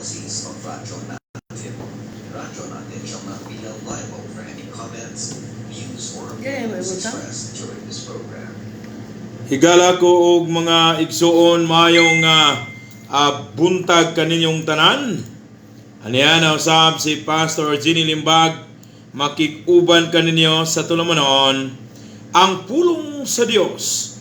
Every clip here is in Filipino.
policies of Radyo Natin. Radyo Natin shall not be held liable for any comments, views, or opinions expressed during this program. Higala ko og mga igsuon mayong buntag kaninyong tanan. Aniya na usab si Pastor Jenny Limbag makikuban kaninyo sa tulumanon ang pulong sa Dios.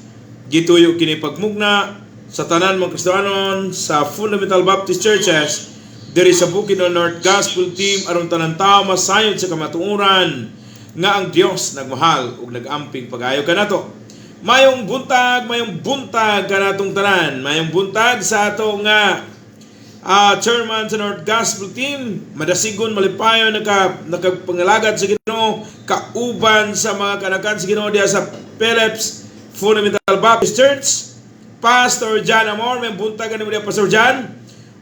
Gituyo kini pagmugna sa tanan mga Kristiyanon sa Fundamental Baptist Churches diri sa Bukidnon North Gospel Team aron tanan tawo masayod sa kamatuoran nga ang Dios nagmahal ug nagamping pagayo kanato. Mayong buntag kanatong tanan. Mayong buntag sa ato nga chairman sa North Gospel Team, madasigon malipayo nakapangalagat sa Ginoo, kauban sa mga kanakan sa Ginoo diya sa Phillips Fundamental Baptist Church. Pastor John Amor, may buntag kanimo diya Pastor John.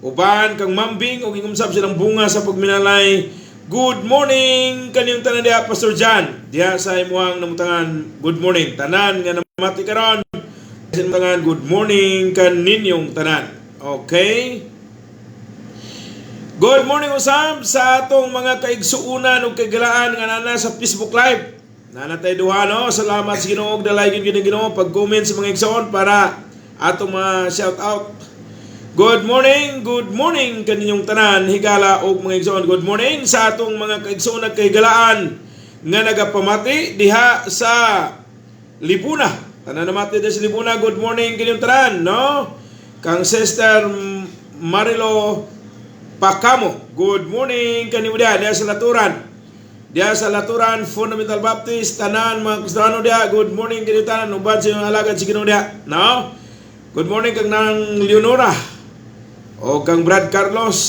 Uban kang mambing ug ingumsab silang bunga sa pagminalay. Good morning kaniyong tanan diya Pastor John. Diya sa imuhang namutangan good morning tanan nga namati karon. Namutangan good morning kaninyong tanan. Okay? Good morning usab sa atong mga kaigsuunan ug kagalaan nga nana sa Facebook Live. Nana tay duha no. Salamat sa Ginoo ug dalay gyud Ginoo pag-comment sa mga igsoon para atong mga shout out. Good morning kaninyong tanan higala og mga igsoon. Good morning sa atong mga kaigsoon ug kagalaan nga nagapamati diha sa Libuna. Tanan namati diha sa Libuna. Good morning kaninyong tanan no. Kang Sister Marilo Pakamo. Good morning kanimo diha sa Laturan. Diya sa Laturan Fundamental Baptist tanan mga Kristiyano diya. Good morning kanimo tanan uban sa imong alagad sa Ginoo diya. No? Good morning kang nang Leonora. O kang Brad Carlos.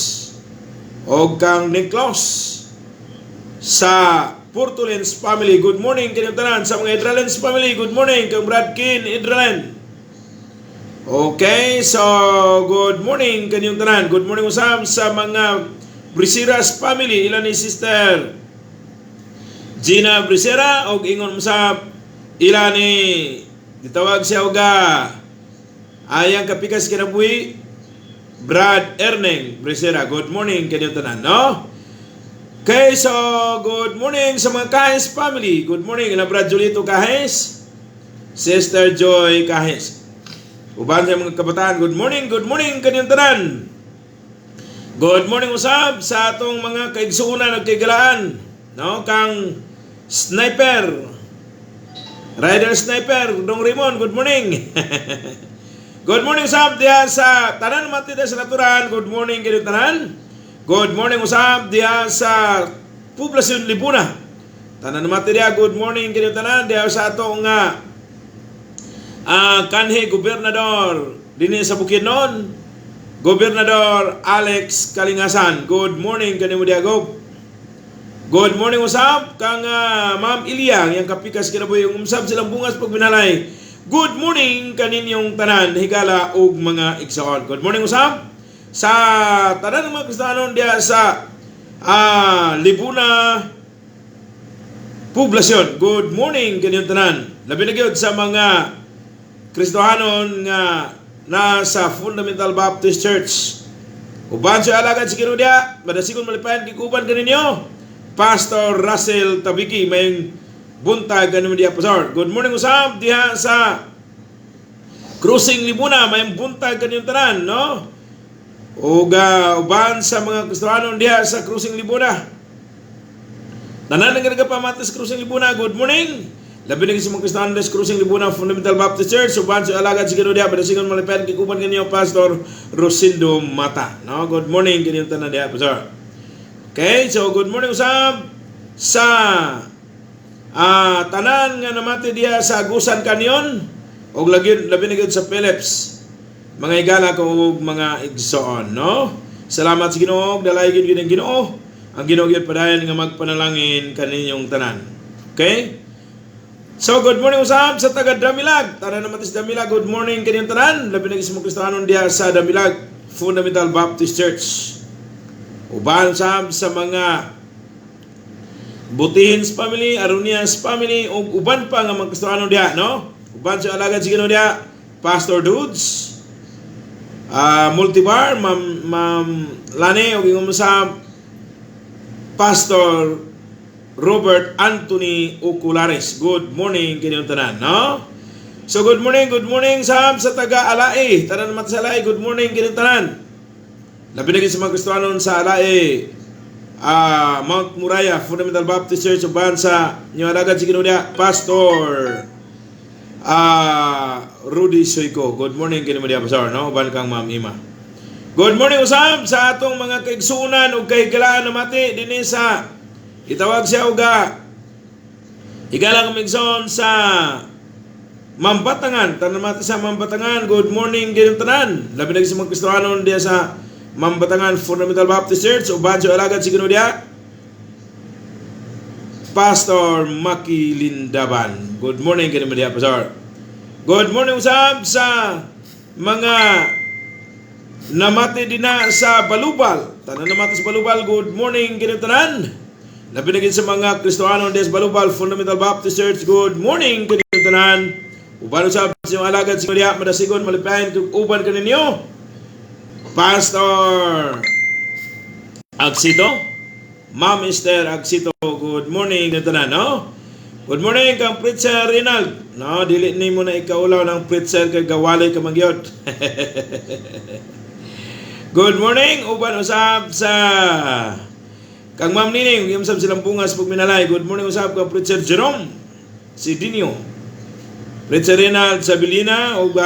O kang Niklos. Sa Purtulens family. Good morning kanimo tanan sa mga Idralens family. Good morning kang Brad Kin Idralen. Okay, so good morning kaninyong tanan. Good morning usab sa mga Brisiras family. Ilan ni Sister Gina Brisera og ingon usab ilan ni gitawag siya og ayang kapikas kinabuhi Brad Erneng Brisera. Good morning kaninyong tanan, no? Okay, so good morning sa mga Kahes family. Good morning na Brad Julito Kahes, Sister Joy Kahes. Uban sa mga kabataan, good morning kaninyong tanan. Good morning usab sa atong mga kaigsuunan ug kagalaan, no? Kang Sniper, Rider Sniper, Dong Raymond, good morning. Good morning usab diya sa tanan mati diya sa Laturan. Good morning kaninyong tanan. Good morning usab diya sa Poblasyon Libuna. Tanan mati diya, good morning kaninyong tanan diya sa atong kanhi gobernador dinhi sa Bukidnon, Gobernador Alex Kalingasan. Good morning kanimo diya Gob. Good morning usab kang Ma'am Ilyang yang kapikas kinabuhi yung umsab silang bungas pagminalay. Good morning kaninyong tanan higala og mga igsoon. Good morning usab sa tanan mga Kristiyanon diya sa Libuna Poblasyon. Good morning kaninyong tanan. Labi na gyud sa mga Kristohanon nga nasa Fundamental Baptist Church. Uban sa alagad sa Ginoo diya, madasigon malipayan kikuban kaninyo. Pastor Russell Tabiki may buntag kanimo diya Pastor. Good morning usab diha sa Cruising Libuna, may buntag kaniyong tanan, no? Uban sa mga Kristohanon diha sa Cruising Libuna. Tanan nga nagapamatis Cruising Libuna, good morning. Labi na sa mga Kristohanon sa Cruising Libuna Fundamental Baptist Church. Uban sa alagad sa Ginoo diya, madasigon malipayan kikuban kanyo Pastor Rosildo Mata, no? Good morning kaniyong tanan diha Pastor. Okay, so good morning usab sa tanan nga namati diya sa Agusan Canyon og labi na gyud sa Phillips. Mga higala ko og mga igsoon, no? Salamat sa Ginoo, dalay gyud ang Ginoo. Ang Ginoo gyud padayon nga magpanalangin kaninyong tanan. Okay? So good morning usab sa taga Damilag. Tanan namati sa Damilag, good morning kaninyong tanan. Labi na gyud sa mga Kristohanon diya sa Damilag Fundamental Baptist Church. Uban sa mga Butihins family, Arunias family, o uban pa nga mga Kristohanon diya, no? Uban sa alagad sa Ginoo diya, Pastor Dudes. Multibar, Ma'am Lani, ug ingon sa Pastor Robert Anthony Oculares. Good morning kining tanan, no? So good morning sa taga Alai. Tanan naman sa Alai, good morning kining tanan. Labi na sa mga Kristiyanon sa Alai, Mount Moriah Fundamental Baptist Church uban sa niwalagad si Kinudia Pastor Rudy Soyko. Good morning kini mo diha pastor, no? Uban kang Ma'am Ima. Good morning usab sa atong mga kaigsunan ug kahigalaan na mati dinhi sa itawag siya uga higalang migson sa Mambatangan. Tanan mati sa Mambatangan. Good morning kini tanan. Labi na sa mga Kristiyanon diha sa Mambatangan Fundamental Baptist Church uban sa alagad si Kinudia Pastor Maki Lindaban. Good morning kini mo diha pastor. Good morning usab sa mga namati dina sa Balubal. Tanan namati sa Balubal. Good morning kini tanan. Labi na sa mga Kristiyanon diha sa Balubal Fundamental Baptist Church. Good morning kini tanan. Uban usab sa alagad si Kinudia madasigon malipayan uban kaninyo Pastor Agsito, Ma'am Esther Agsito, good morning na tanan, no? Good morning kang Preacher Rinald. No, dili ni mo na ikaulaw ng preacher kay gawalay ka magyod. Good morning uban usab sa kang Ma'am Nining, yung usab silang bungas pagminalay. Good morning usab kang Preacher Jerome Sidinio. Preacher Rinald Sabilina ug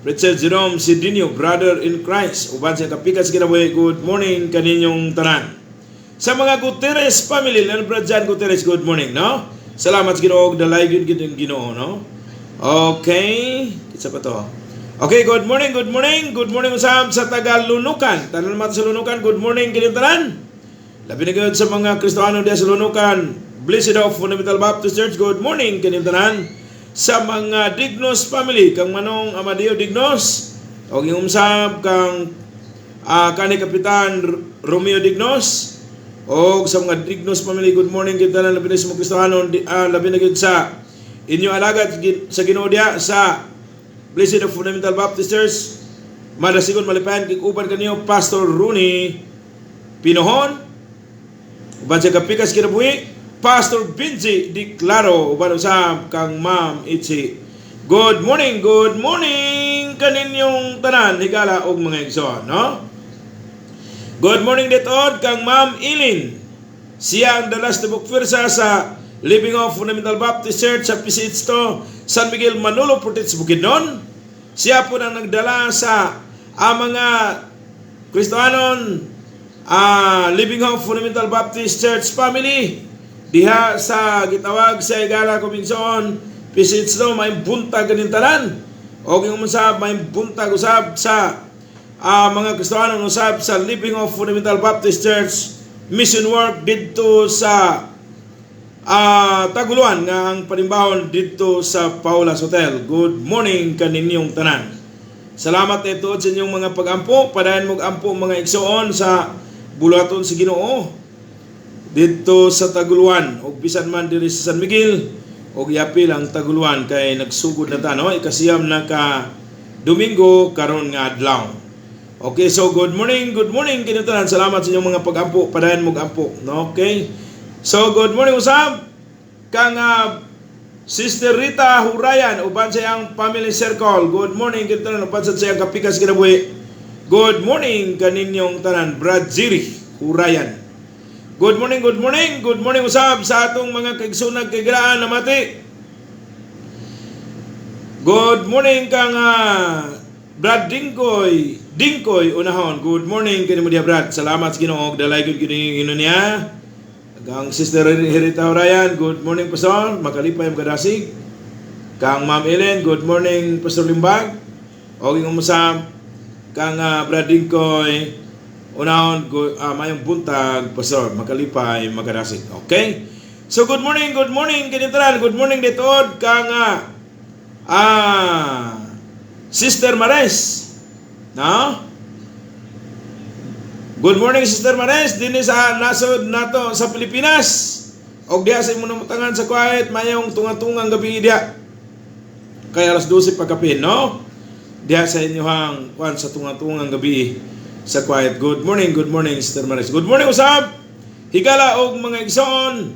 Preacher Jerome Sidinio, brother in Christ. Uban sa kapikas kinabuhi, good morning kaninyong tanan. Sa mga Gutierrez family, Leon Bradjan Gutierrez, good morning, no? Salamat sa Ginoo, dalay gyud kitong Ginoo, no? Okay, kitsa pa to. Okay, good morning usab sa taga Lunukan. Tanan naman sa Lunukan, good morning kaninyong tanan. Labi na gyud sa mga Kristiyano diha sa Lunukan, Blessed of Fundamental Baptist Church, good morning kaninyong tanan. Sa mga Dignos family, kang Manong Amadeo Dignos, o yung umsab kang kani Kapitan Romeo Dignos, o sa mga Dignos family, good morning kita na labi na sa mga Kristiyano, labi na kita sa inyo alagad sa Ginoo diha sa Blessed of Fundamental Baptist Church, madasigon malipayan kikuban kanyo Pastor Rooney Pinohon, uban sa kapikas kinabuhi Pastor Benji Di Claro, uban usab kang Ma'am Itzi. Good morning kaninyong tanan higala og mga igsoon, no? Good morning ditod kang Ma'am Ilin. Siya ang dalas na bukfirsa sa Living of Fundamental Baptist Church sa Pisitsto, San Miguel, Manolo, Portets, Bukidnon. Siya po nang nagdala sa mga Kristiyanon Living of Fundamental Baptist Church family diha sa gitawag sa Higala Kumingson Pisitsto, may buntag kanin tanan. O kung usab may buntag usab sa mga Kristiyano usab sa Living of Fundamental Baptist Church mission work dito sa Taguluan nga ang panimbahon dito sa Paula's Hotel. Good morning kaninyong tanan. Salamat ito sa inyong mga pag-ampo. Padayon mong ampo mga igsoon sa bulaton sa Ginoo dito sa Taguluan ug bisan man diri sa San Miguel ug yapil ang Taguluan kay nagsugod na ta, no? Ikasiyam na ka Domingo karon nga adlaw. Okay, so good morning kini tanan. Salamat sa inyong mga pag-ampo. Padayon mong ampo, no? Okay, so good morning usab kang Sister Rita Hurayan uban sa iyang family circle. Good morning kini tanan uban sa iyang kapikas kinabuhi. Good morning kaninyong tanan. Brad Ziri Hurayan. Good morning usab sa atong mga kaigsunag kaigraan na mati. Good morning kang Brad Dingkoy unahon. Good morning kini mo diha Brad. Salamat sa Ginoo dalay gyud kini niya. Kang Sister Rita Ryan, good morning Pastor. Makalipay mo kadasig. Kang Ma'am Ellen, good morning Pastor Limbag. O ging umusab kang Brad Dingkoy unahon mayong buntag Pastor. Makalipay makadasig. Okay? So good morning kinitran. Good morning ditod kang Sister Mares. No? Good morning Sister Mares, dinhi sa nasod nato sa Pilipinas. Og diha sa imong namutangan sa quiet mayong tunga-tungang gabi diha. Kay alas 12 pagkapin, no? diha sa inyohang kwan sa tungang-tungang gabi sa quiet. Good morning, Sister Maris. Good morning usab. Higala og mga igsoon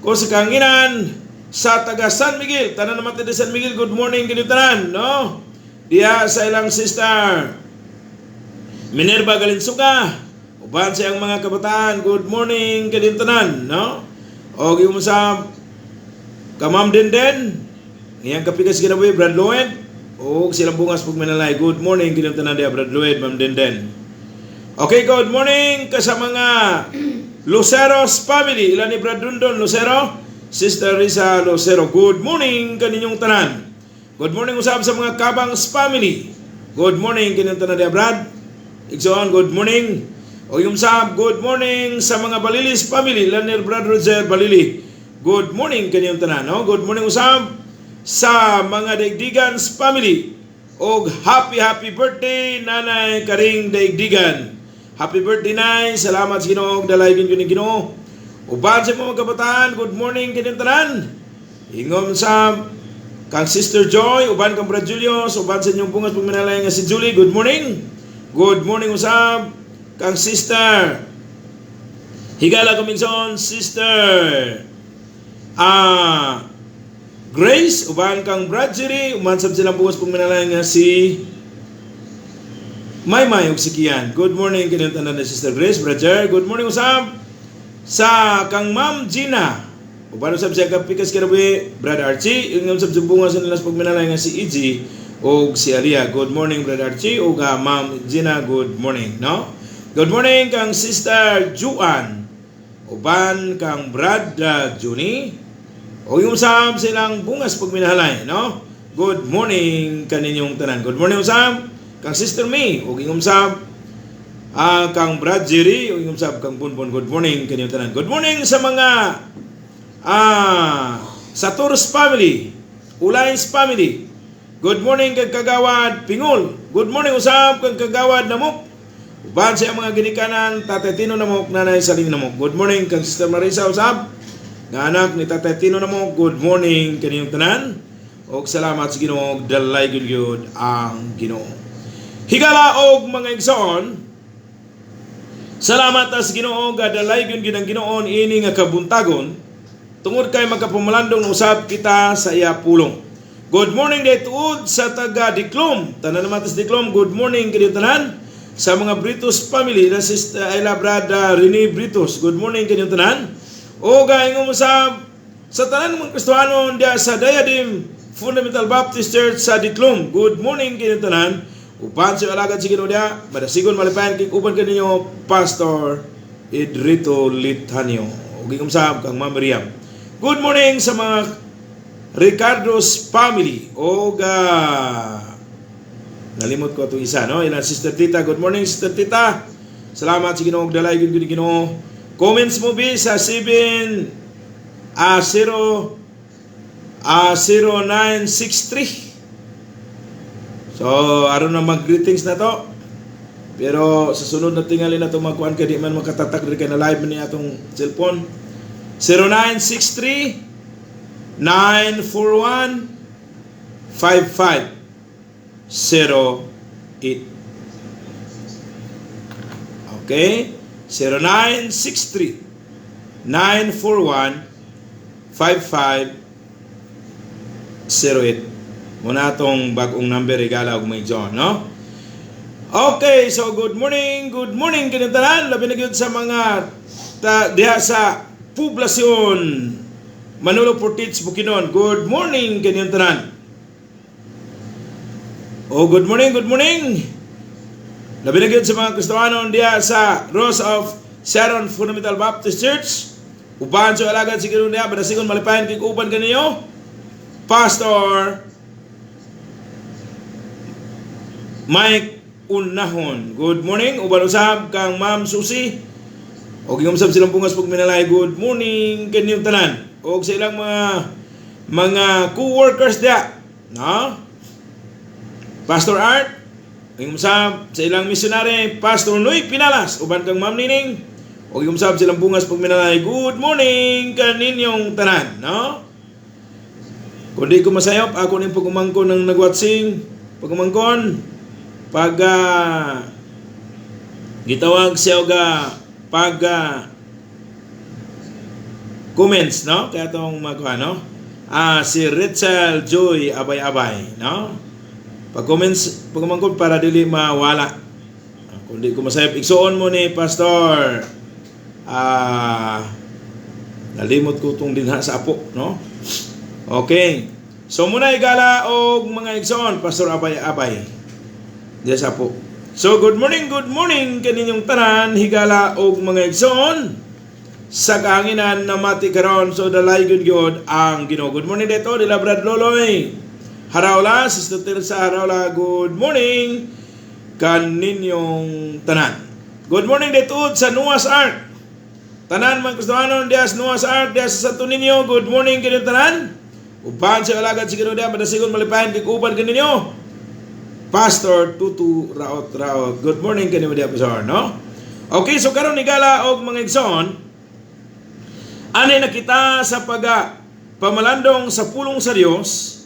ko sa kanginan sa taga San Miguel. Tanan naman tayo San Miguel. Good morning kinyo tanan, no? Diha sa ilang sister Minerva Galinsuga. Uban sa iyang mga kabataan. Good morning kinyo tanan, no? O yung sa Kamam Denden, ngayang kapikas kinabuhi, Brad Lloyd, o silang bungas pag manalay. Good morning, kinuntanan dia, Brad Lloyd, Ma'am Denden. Okay, good morning ka sa mga Lucero's family. Ilan ni Brad Dundon, Lucero? Sister Risa Lucero. Good morning kaninyong tanan. Good morning usab sa mga Kabang's family. Good morning kaninyong tanan dia, Brad. Igsoon, good morning. O yung sab, good morning sa mga Balilis family. Ilan ni Brad Roger Balili. Good morning kanyang tanan, no? Good morning usab sa mga Daigdigan's family. Og happy birthday Nanay Karing Daigdigan. Happy birthday Nay. Salamat sa Ginoo og dalaygon ko ni Ginoo. Uban sa mga kabataan, good morning kanyang tanan. Ingom sa kang Sister Joy, uban kang Brad Julius, uban sa inyong bungas pagmanalay nga si Julie. Good morning. Good morning usab kang Sister Higala Comingson, Sister Grace, uban kang Brad Jerry, umansab silang bukas pong minalay nga si Maymay ug si Kian. Good morning kanyang tanan na Sister Grace, Brother. Good morning usab sa kang Ma'am Gina. Uban usab siya kapikas kinabuhi, Brad Archie, ug usab sa bungas nila pong minalay nga si EG ug si Alia. Good morning Brad Archie ug Ma'am Gina, good morning, no? Good morning kang Sister Juan. Uban kang Brad Juni. O yung usab silang bungas pagminahalay, no? Good morning kaninyong tanan. Good morning usab kang Sister May. O yung usab kang Brad Jerry. O yung usab kang Bunbun. Good morning kaninyong tanan. Good morning sa mga Satur's family, Ulay's family. Good morning kang Kagawad Pingol. Good morning usab kang Kagawad Namok. Uban sa mga ginikanan Tatay Tino Namok, Nanay Saling Namok. Good morning kang Sister Marisa usab nga anak ni Tatay Tino Namok. Good morning kaniyong tanan. Og salamat sa Ginoo og dalaygon gyud ang Ginoo. Higala og mga igsoon, salamat sa Ginoo nga dalaygon gyud ang Ginoo ini nga kabuntagon tungod kay magkapamalandong usab kita sa iya pulong. Good morning daytood sa taga Diklom. Tanan naman sa Diklom, good morning kaniyong tanan. Sa mga Britos family, na Sister Ayla Brada Rene Britos, good morning kanyang tanan. O gaingong sa tanan mga Kristohano diya sa Diadem Fundamental Baptist Church sa Diklom, good morning kanyang tanan. Upan sa alagad si Ginoo diya, madasigon malipayan kay uban kaninyo Pastor Idrito Litanio. O gaingong sa kang Ma'am Miriam. Good morning sa mga Ricardo's family. O nalimot ko itong isa, no? Ilan, Sister Tita. Good morning, Sister Tita. Salamat sa Ginoo. Dalay Ginoo. Comments mo be sa 0963. So, aron na mag-greetings na to. Pero sa sunod na tingali na ito magkuhan ka, di man makatatak rin ka na live niya itong cellphone. 0963 941 5508. Okay? 0963 941 5508. Muna itong bagong number regala og may John, no? Okay, so good morning kinitanan. Labi na gyud sa mga diha sa poblasyon Manolo Portich, Bukidnon. Good morning kinitanan. Oh, good morning. Labi na gyud sa mga Kristohano diha sa Rose of Sharon Fundamental Baptist Church. Uban sa alagad si Ginoo diha, badasigon malipayan kay uban kaniyo Pastor Mike Unahon. Good morning. Uban usab kang Ma'am Susi. Og gingumsab silang bungas pug minalay. Good morning kaninyong tanan. Og sa ilang mga co-workers diha, no? Pastor Art, gingumsab sa ilang missionary, Pastor Noy Pinalas, uban kang Ma'am Nining. Og gingumsab silang bungas pug minalay. Good morning kaninyong tanan, no? Kundi ko masayop ako ning pagumangko ng nagwatsing pagmangkon pag gitawag siya ga pag comments, no? Kaya itong si Rachel Joy Abay-Abay, no? Pag-comments, pagmangkon para dili mawala. Kundi ko masayap, igsuon mo ni Pastor. Nalimot ko itong dinha sa apo, no? Okay. So muna igala og mga igsoon, Pastor Abay-Abay. Diya sa apo. So good morning kaninyong tanan, higala og mga igsoon sa kahanginan na mati karon. So dalay gyud ang Ginoo. Good morning dito, Dila Brad Loloy. Haraula, Sister Teresa Haraula, good morning kaninyong tanan. Good morning dito sa Noah's Ark. Tanan man Kristohanon diya sa Noah's Ark, diya sa Santo Niño, good morning kaninyong tanan. Uban sa alagad si Ginoo diya, madasigon malipayan kikuban kaninyo. Pastor Tutu Raot. Good morning kanimo diya, Pastor, no? Okay, so karon igala og mga igsoon, ani nakita sa pamalandong sa pulong sa Dios.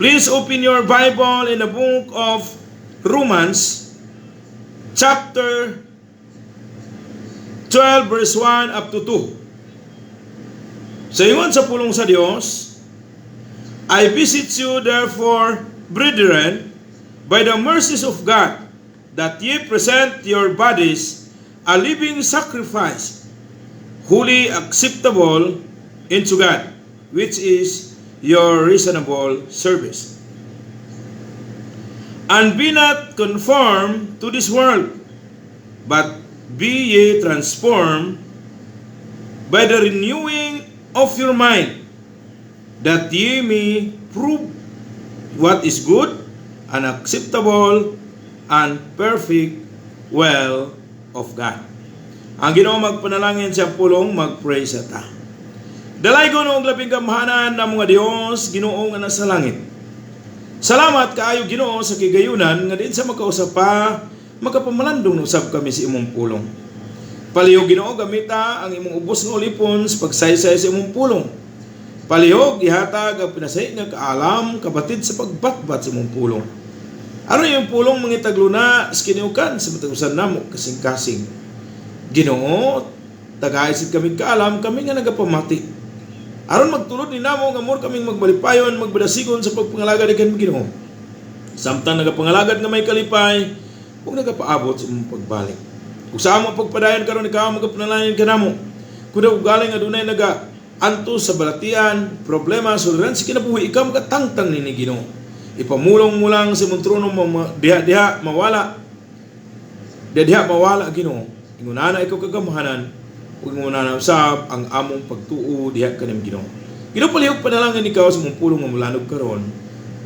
Please open your Bible in the book of Romans chapter 12 verse 1 up to 2. Sa ingon sa pulong sa Dios, I beseech you therefore, brethren, by the mercies of God, that ye present your bodies a living sacrifice, holy, acceptable unto God, which is your reasonable service. And be not conformed to this world, but be ye transformed by the renewing of your mind, that ye may prove what is good and acceptable and perfect will of God. Ang Ginoo magpanalangin sa pulong, mag-pray sa ta. Dalay ko noong labing kamahanan ng mga Dios, Ginoo nga nasa langit. Salamat kaayo Ginoo sa kigayunan nga din sa makausap pa, makapamalandong usab kami sa imong pulong. Palihog Ginoo gamita ang imong ubos nga ulipon sa pagsaysay sa imong pulong. Palihog ihatag ang pinasay nga kaalam kabatid sa pagbatbat sa imong pulong. Ano yung pulong mga tagluna sa kiniukan sa matagusan namo kasing-kasing. Ginoo, tagaisid kami kaalam, kami nga nagapamati. Aron magtulod ni namo nga more kaming magbalipayon, magbadasigon sa pagpangalagad ikan Ginoo. Samtang nagapangalagad nga may kalipay, huwag nagapaabot sa imong pagbalik. Kung sa among pagpadayon karon ikaw magapanalangin kanamo. Kuda ugaling adunay anto sa balatian, problema, suliran sa kinabuhi, ikaw makatangtang ni Ginoo. Ipamulong mo lang sa imong trono diha mawala. Diha mawala Ginoo. Ingunana ikaw kagamahanan, ug ingunana usab ang among pagtuo diha kanim Ginoo. Ginoo palihog panalangin ikaw sa imong pulong nga mulanog karon.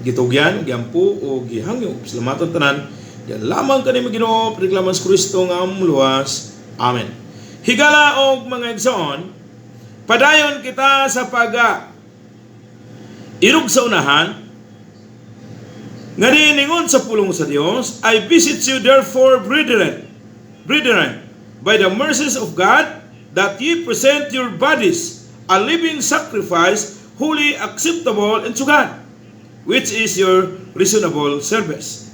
Gitugyan, giampo o gihangyo salamatan tanan. Diyan lamang kanim Ginoo, reklaman sa Kristo nga among luwas. Amen. Higala og mga igsoon, padayon kita sa irog sa unahan, nga niningon sa pulong sa Dios, I beseech you therefore, brethren, by the mercies of God, that ye present your bodies a living sacrifice, holy, acceptable unto God, which is your reasonable service.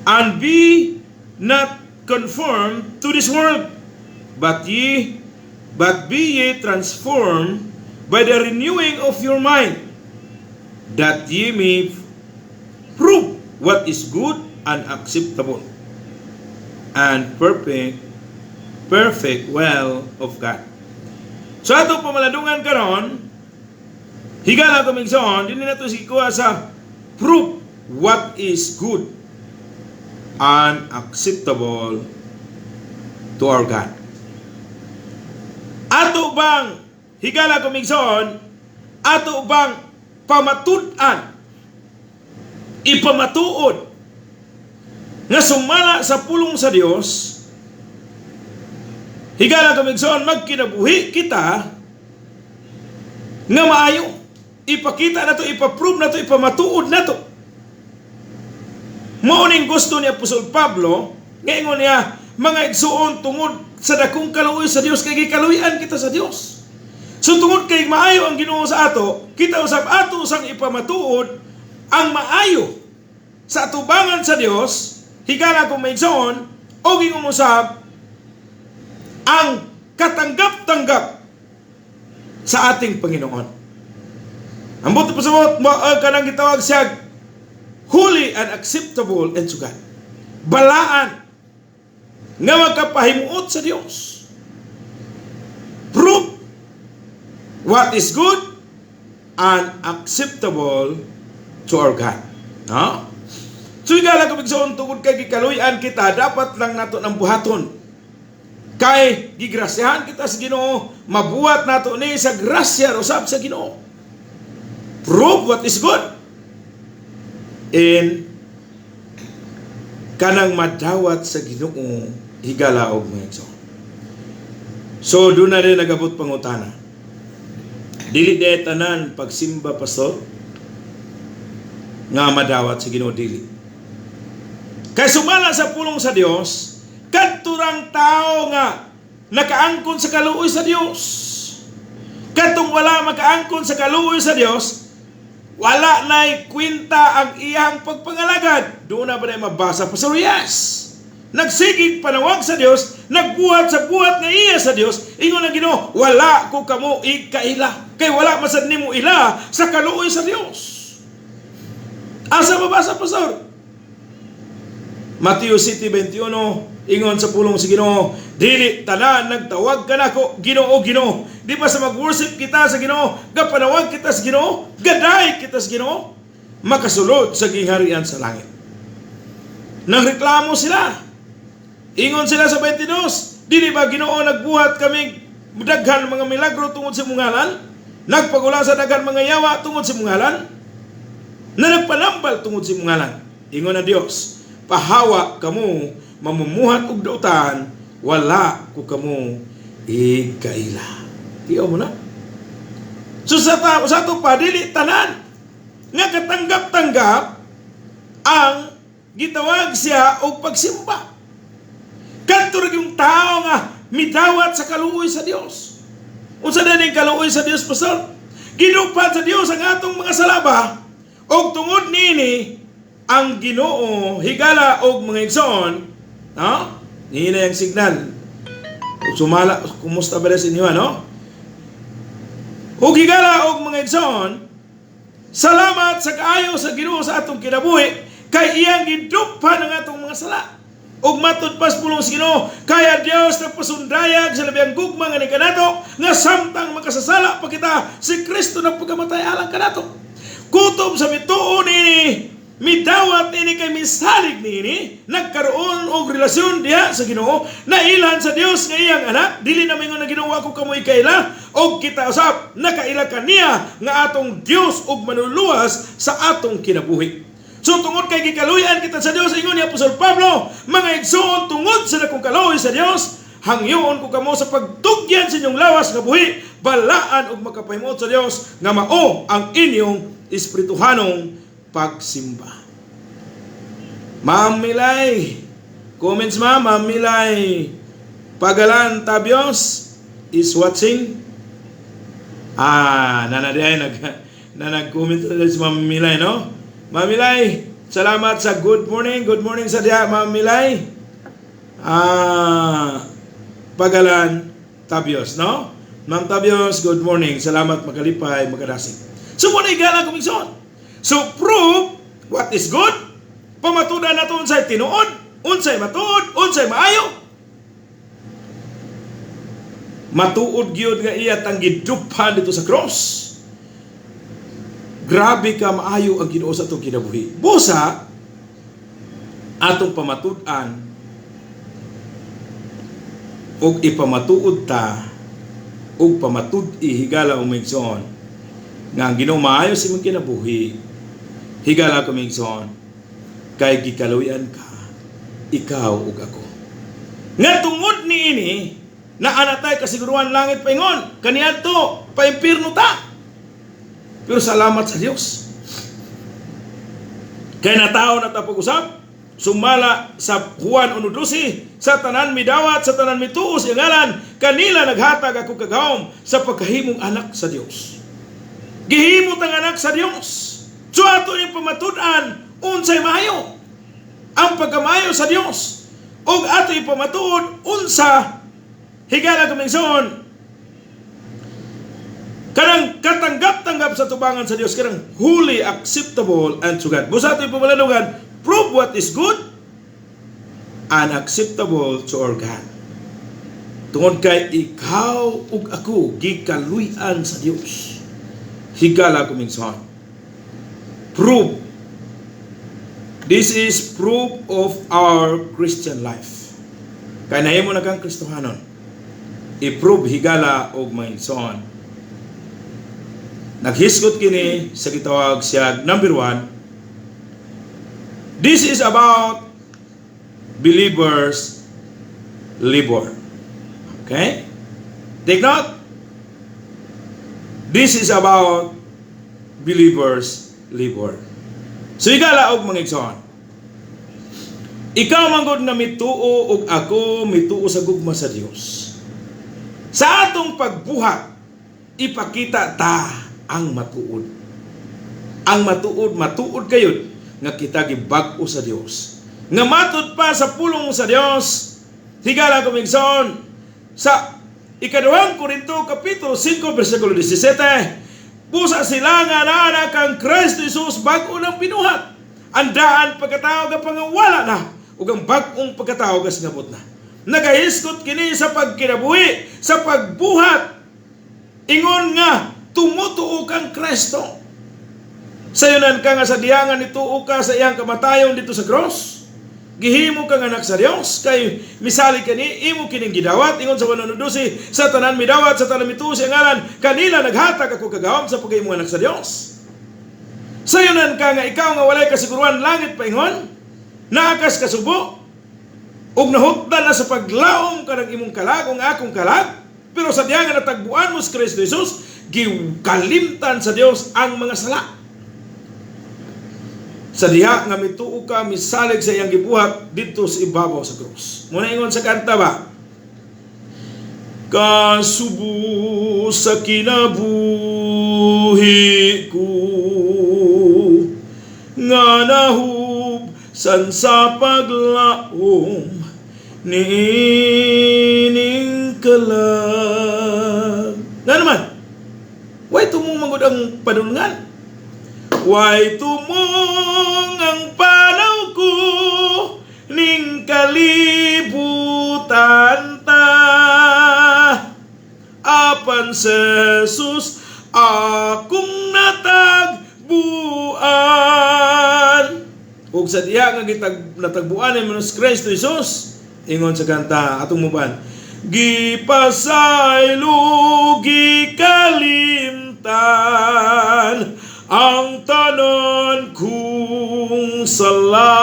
And be not conformed to this world, but be ye transformed by the renewing of your mind, that ye may prove what is good and acceptable and perfect will of God. So ato pamaladungan karon, higala kaming son, din na to sikuha sa prove what is good and acceptable to our God. Ato bang higala kaming son, ato bang pamatud-an, ipamatuod nga sumala sa pulong sa Dios, higala kaming son, magkinabuhi kita nga maayo. Ipakita na to, ipaprove na to, ipamatuod na to. Mauning gusto ni Apostol Pablo, ngayon niya, mga igsuon tungod sa dakong kaluoy sa Dios, kay gikaluyan kita sa Dios. So tungod kay maayo ang Ginoo sa ato, kita usab ato sang ipamatuod ang maayo sa atubangan sa Dios, higala kung maigsoon, o gingumusab ang katanggap-tanggap sa ating Panginoon. Ang buto po sa kanang gitawag siya holy and acceptable and sugat. Balaan nga magkapahimuot sa Dios. Prove what is good and acceptable to our God. No? So igala kung bigsoon tungod kay gikaluyan kita, dapat lang nato ng buhaton. Kay gigrasyahan kita sa Ginoo, mabuhat nato ni sa grasya usab sa Ginoo. Prove what is good in kanang madawat sa Ginoo higala og mga igsoon. So doon na rin nagabot pangutana. Dili de tanan pagsimba pastor nga madawat sa Ginoo dili. Kay sumala sa pulong sa Dios, kadturang tao nga nakaangkon sa kaluoy sa Dios. Katong wala makaangkon sa kaluoy sa Dios, wala na'y kwenta ang iyang pagpangalagad. Doon na ba na mabasa pa sa Riyas? Nagsigig panawag sa Dios, nagbuhat sa buhat nga iya sa Dios, ingon ang Ginoo, wala ko kamo ikaila. Kay wala masad nimo ila sa kaluoy sa Dios. Asa mabasa, pastor? Mateo 7:21, ingon sa pulong si Ginoo, dili tanan nagtawag ka nako Ginoo, Ginoo. Di ba sa mag-worship kita sa Ginoo, gapanawag kita sa Ginoo, gaday kita sa Ginoo, makasulod sa gingharian sa langit. Nangreklamo sila. Ingon sila sa 22, dili ba Ginoo nagbuhat kami daghan mga milagro tungod sa mungalan? Nagpagula sa daghan mga yawa tungod sa mungalan? Na nagpanambal tungod sa mungalan. Ingon na Dios, pahawa kamo mamumuhat og dautan, wala ko kamo ikaila. Tiyo mo na. So sa to pa dili tanan nga katanggap-tanggap ang gitawag siya og pagsimba. Kadto ra yung tao nga midawat sa kaluoy sa Dios. Unsa daning kaluoy sa Dios, pastor? Ginupad sa Dios ang atong mga salaba, og tungod nini ang Ginoo higala og mga igsoon, no? Nina yung signal. Sumala, kumusta ba sa inyo, no? Og higala og mga igsoon, salamat sa kaayo sa Ginoo sa atong kinabuhi, kay iyang gidupan ang atong mga sala. Og matud pas pulong sa Ginoo, kaya Dios na pasundayag sa labing gugma nga ni kanato, nga samtang makasasala pa kita, si Kristo na pagkamatay alang kanato. Kutob sa mituon ini, midawat ini kay misalig nini, nagkaroon og relasyon diha sa Ginoo, nailan sa Dios nga iyang anak, dili na mingon na ginawa ko kamoy kaila, og kita usab nakaila kaniya nga atong Dios og manuluwas sa atong kinabuhi. So tungod kay gikaluyan kita sa Dios, ingon ni Apostol Pablo, mga igsoon tungod sa dakong kaluoy sa Dios, hangyoon ko kamo sa pagtugyan sa inyong lawas nga buhi, balaan og makapahimuot sa Dios nga mao ang inyong espirituhanong pagsimba. Ma'am Milay, comments ma'am, Ma'am Milay Pagalan Tabios is watching. Nag-comment si Ma'am Milay, no? Ma'am Milay, salamat sa good morning sa diya, Ma'am Milay Pagalan Tabios, no? Ma'am Tabios, good morning, salamat, makalipay, magadasig. So muna igala kumigson. So prove what is good, pamatudan nato unsay tinuod, unsay matuod, unsay maayo. Matuod gyud nga iya tang gidupan dito sa cross. Grabe ka maayo ang Ginoo sa atong kinabuhi. Busa atong pamatud-an og ipamatuod ta og pamatud-i higala umigsoon nga ang Ginoo maayo sa imong kinabuhi. Higala kumigsoon kay gikaluyan ka ikaw ug ako. Nga tungod niini na anatay kasiguruhan langit paingon kaniadto paimpirno ta. Pero salamat sa Dios. Kay natao na ta pag-usap, sumala sa Juan 1:12, sa tanan midawat, sa tanan mituo sa ngalan, kanila naghatag ako kagahom sa pagkahimong anak sa Dios. Gihimo tang anak sa Dios. So ato yung pamatud-an, unsay maayo ang pagkamayo sa Dios ug ato'y pamatuod unsa higala kamingson kanang katanggap-tanggap sa tubangan sa Dios, kanang holy, acceptable unto God. Busa ito'y pamalanungan, prove what is good and acceptable to our God. Tungod kay ikaw ug ako gikaluy-an sa Dios. Higala kumingson. Prove. This is proof of our Christian life. Kaya nahimo na kang Kristohanon. I-prove higala og mangson. Naghisgot kini sa gitawag siya number 1. This is about believers labor. Okay? Take note. This is about believers labor. So higala og mga igsoon. Ikaw manggod na mituo og ako mituo sa gugma sa Dios. Sa atong pagbuhat ipakita ta ang matuod. Ang matuod kayod nga kita gibag-o sa Dios. Nga matud pa sa pulong sa Dios. Higala kumigson sa ikaduhang Korinto kapitulo 5 bersikulo 17. Pusa sila nga naana kang Kristo Jesus bag-o ng pinuhat. Andaan pagkatao nga pangawala na ug ang bag-ong pagkatao nga singabot na. Nagahiskot kini sa pagkinabuhi, sa pagbuhat. Ingon nga tumutuo kang Kristo. Sayunan ka nga sa diyangan nituo ka sa iyang kamatayon dito sa cross. Gihimo kang anak sa Dios kay misali kani imo kining gidawat ingon sa 112 sa tanan midawat sa tanan mituo sa ngalan kanila naghatag ako kagawom sa pagayong anak sa Dios. Sayunan ka nga ikaw nga walay kasiguruhan langit paingon naakas kasubo ug nahutdan na sa paglaom kanang imong kalag ug akong kalag pero sa diyangan natagbuan mo sa Kristo Jesus gikalimtan sa Dios ang mga sala. Sa diha nga mituo ka misalig sa iyang gibuhat dito sa ibabaw sa krus. Muna ingon sa kanta ba? Kasubo sa kinabuhi ko nga nahub san sa paglaom niining kalag. Nga naman way tumong mangod ang padulungan. Way tumong ang panaw ko ning kalibutan ta. Apan si Jesus akong natagbuan. Ug sa diya nga natagbuan ni Manos Kristo Jesus, ingon sa kanta atong muban. Gipasaylo gikalimtan ang tanan kong sala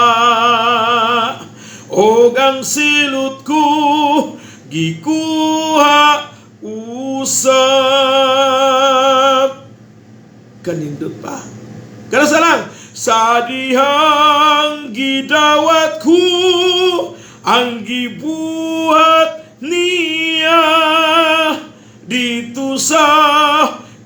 og ang silot ko gikuha usab. Kanindot pa kanasa lang sa dihang gidawat ko ang gibuhat niya dito sa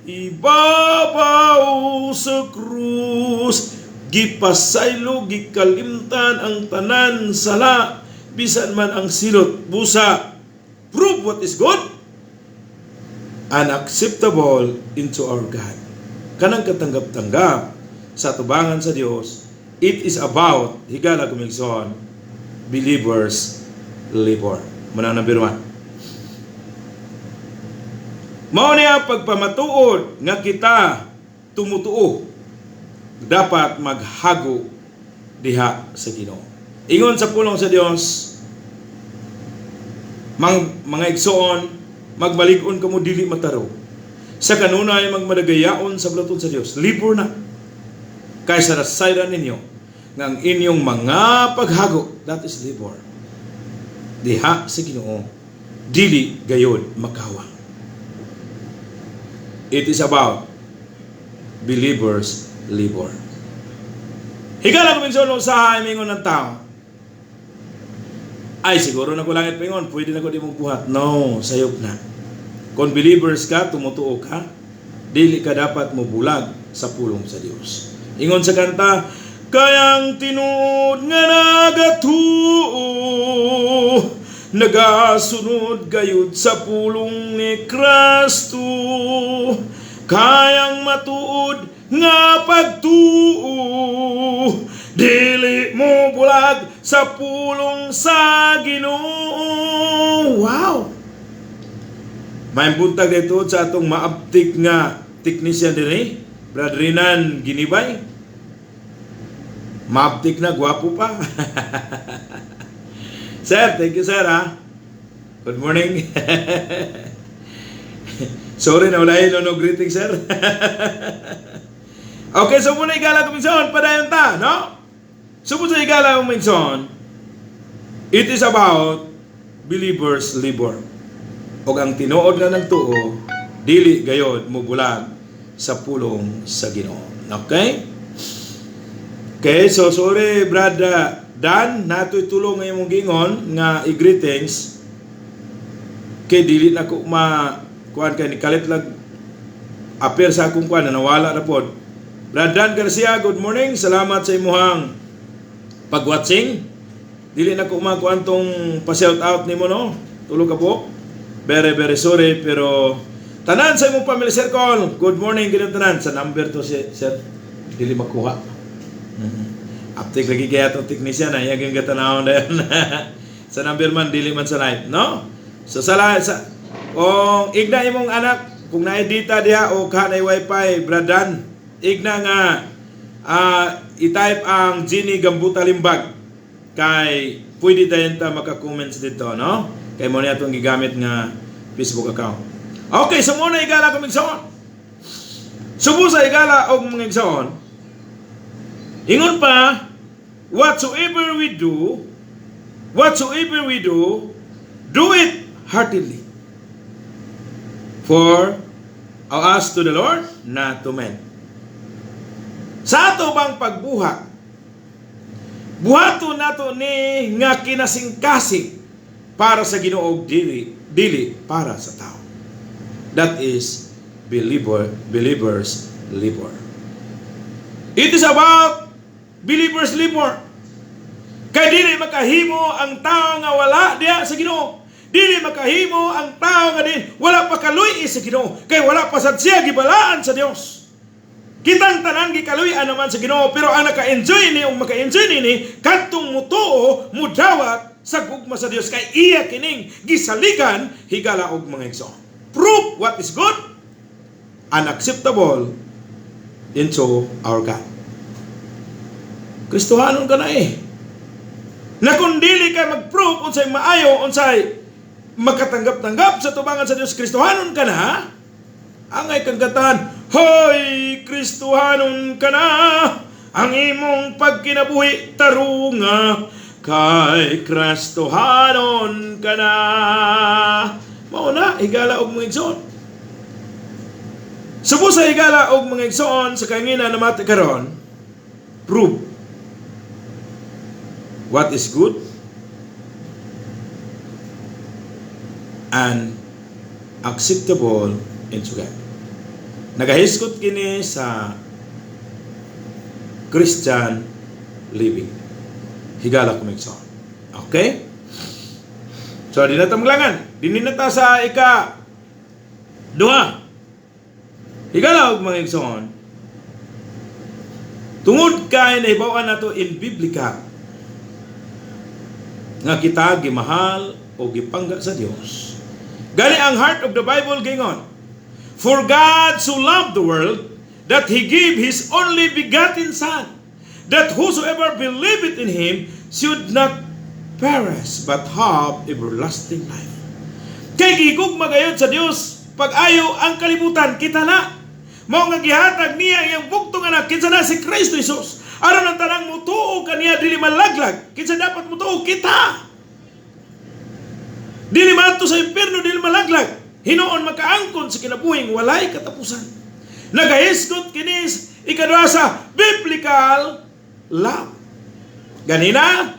ibabaw sa krus. Gipasaylo gikalimtan ang tanan sala bisan man ang silot busa. Prove what is good and acceptable into our God. Kanang katanggap-tanggap sa tubangan sa Dios. It is about higala kumigson believers labor. Muna number 1. Mao niya pagpamatuod nga kita tumutuo dapat maghago diha sa Ginoo. Ingon sa pulong sa Dios, mga igsoon, magbalig-on kamo dili mataro. Sa kanunay magmadagayaon sa balaton sa Dios. Libor na. Kaysa rasayran ninyo nga ang inyong mga paghago, that is libor. Diha sa Ginoo, dili gayod makawa. It is about believers labor. Higala ko minsan sa mingon ng tao. Ay, siguro na ko langit pingon, pwede na ko di mong buhat. No, sayop na. Kung believers ka, tumutuo ka, dili ka dapat mo bulag sa pulong sa Dios. Ingon sa kanta, kayang tinuod nga nagatuo, nagasunod gayud sa pulong ni Kristo, kayang matuod nga pagtuo, dili mo bulag sa pulong sa Ginoo. Wow! May buntag dito sa atong maabtik nga teknisyan din eh. Bradrinan Ginibay. Maabtik na, gwapo pa. Sir, thank you sir ha. Good morning. Sorry na wala yun, no greeting sir. Okay, so muna igala ko minsan, padayon ta, no? So muna igala ko minsan, it is about believers labor. O ang tinuod na ng tuo, dili gayod mo bulag sa pulong sa Ginoo. Okay? Okay, so sorry Brad Dan, nato'y tulong ngayong mong gingon nga i-greetings. Kay dili na ko kuan kay ni kalit lag appear sa akong kuan na nawala na pod. Brad Dan Garcia, good morning. Salamat sa imuhang pag-watching. Dili na ko kuan tong pa-shout out nimo no. Tulo ka po. Very very sorry pero tanan sa imong family circle. Good morning gid tanan sa number to si sir. Dili makuha. Aptik lagi kaya itong technician na yung gatanawon na yun. Sa number man, dili man sa live, no? So kung igna imong anak, kung na-edita diha o ka na wifi, Bradan, igna nga i-type ang Ginny Gambuta Limbag kay pwede tayo ta maka-comments dito, no? Kay mo na itong gigamit nga Facebook account. Okay, so muna igala kong igsoon. Subo sa igala og mga igsoon, ingon pa, whatsoever we do, do it heartily. For us to the Lord, not to men. Sa ato bang pagbuhat, buhato nato ni nga kinasingkasing para sa Ginoo, dili para sa tao. That is believers labor. It is about believers labor. Kay dili makahimo ang tao nga wala diya sa Ginoo. Dili makahimo ang tao nga din wala pa kaluy sa Ginoo. Kay wala pa sad siya gibalaan sa Dios. Kitang tanan gikaluyan naman sa Ginoo, pero ang naka-enjoy ni o maka-enjoy ni kadtong mutuo mudawat sa gugma sa Dios kay iya kining gisaligan higala og mga igsoon. Prove what is good and acceptable into our God. Kristohanon ka na eh. Na kung dili ka mag-prove unsay maayo, unsay makatanggap-tanggap sa tubangan sa Dios, Kristohanon ka na, angay kang katahan, hoy, Kristohanon ka na, ang imong pagkinabuhi tarunga, kay Kristohanon ka na. Mauna, higala og mga igsoon. Subo sa higala og mga igsoon sa kangina na mati karon, prove what is good and acceptable into God. Nagahiskot kini sa Christian living. Higala ko magsaon. Okay? So, di na tamglangan. Di na ta sa ika-2. Higala ko magsaon. Tungod kay nahibawan nato in biblical nga kita gimahal o gipangga sa Dios. Gani ang heart of the Bible gingon, for God so loved the world that He gave His only begotten Son, that whosoever believeth in Him should not perish but have everlasting life. Kay gigugma gayud sa Dios pag-ayo ang kalibutan kita na. Mao nga gihatag niya iyang bugtong anak kinsa na si Kristo Jesus. Aron ang tanang mutuo kaniya dili malaglag. Kinsa dapat mutuo kita. Dili maadto sa impierno, dili malaglag. Hinuon makaangkon sa kinabuhing walay katapusan. Nagahisgot kinis ikaduha sa biblical love. Ganina,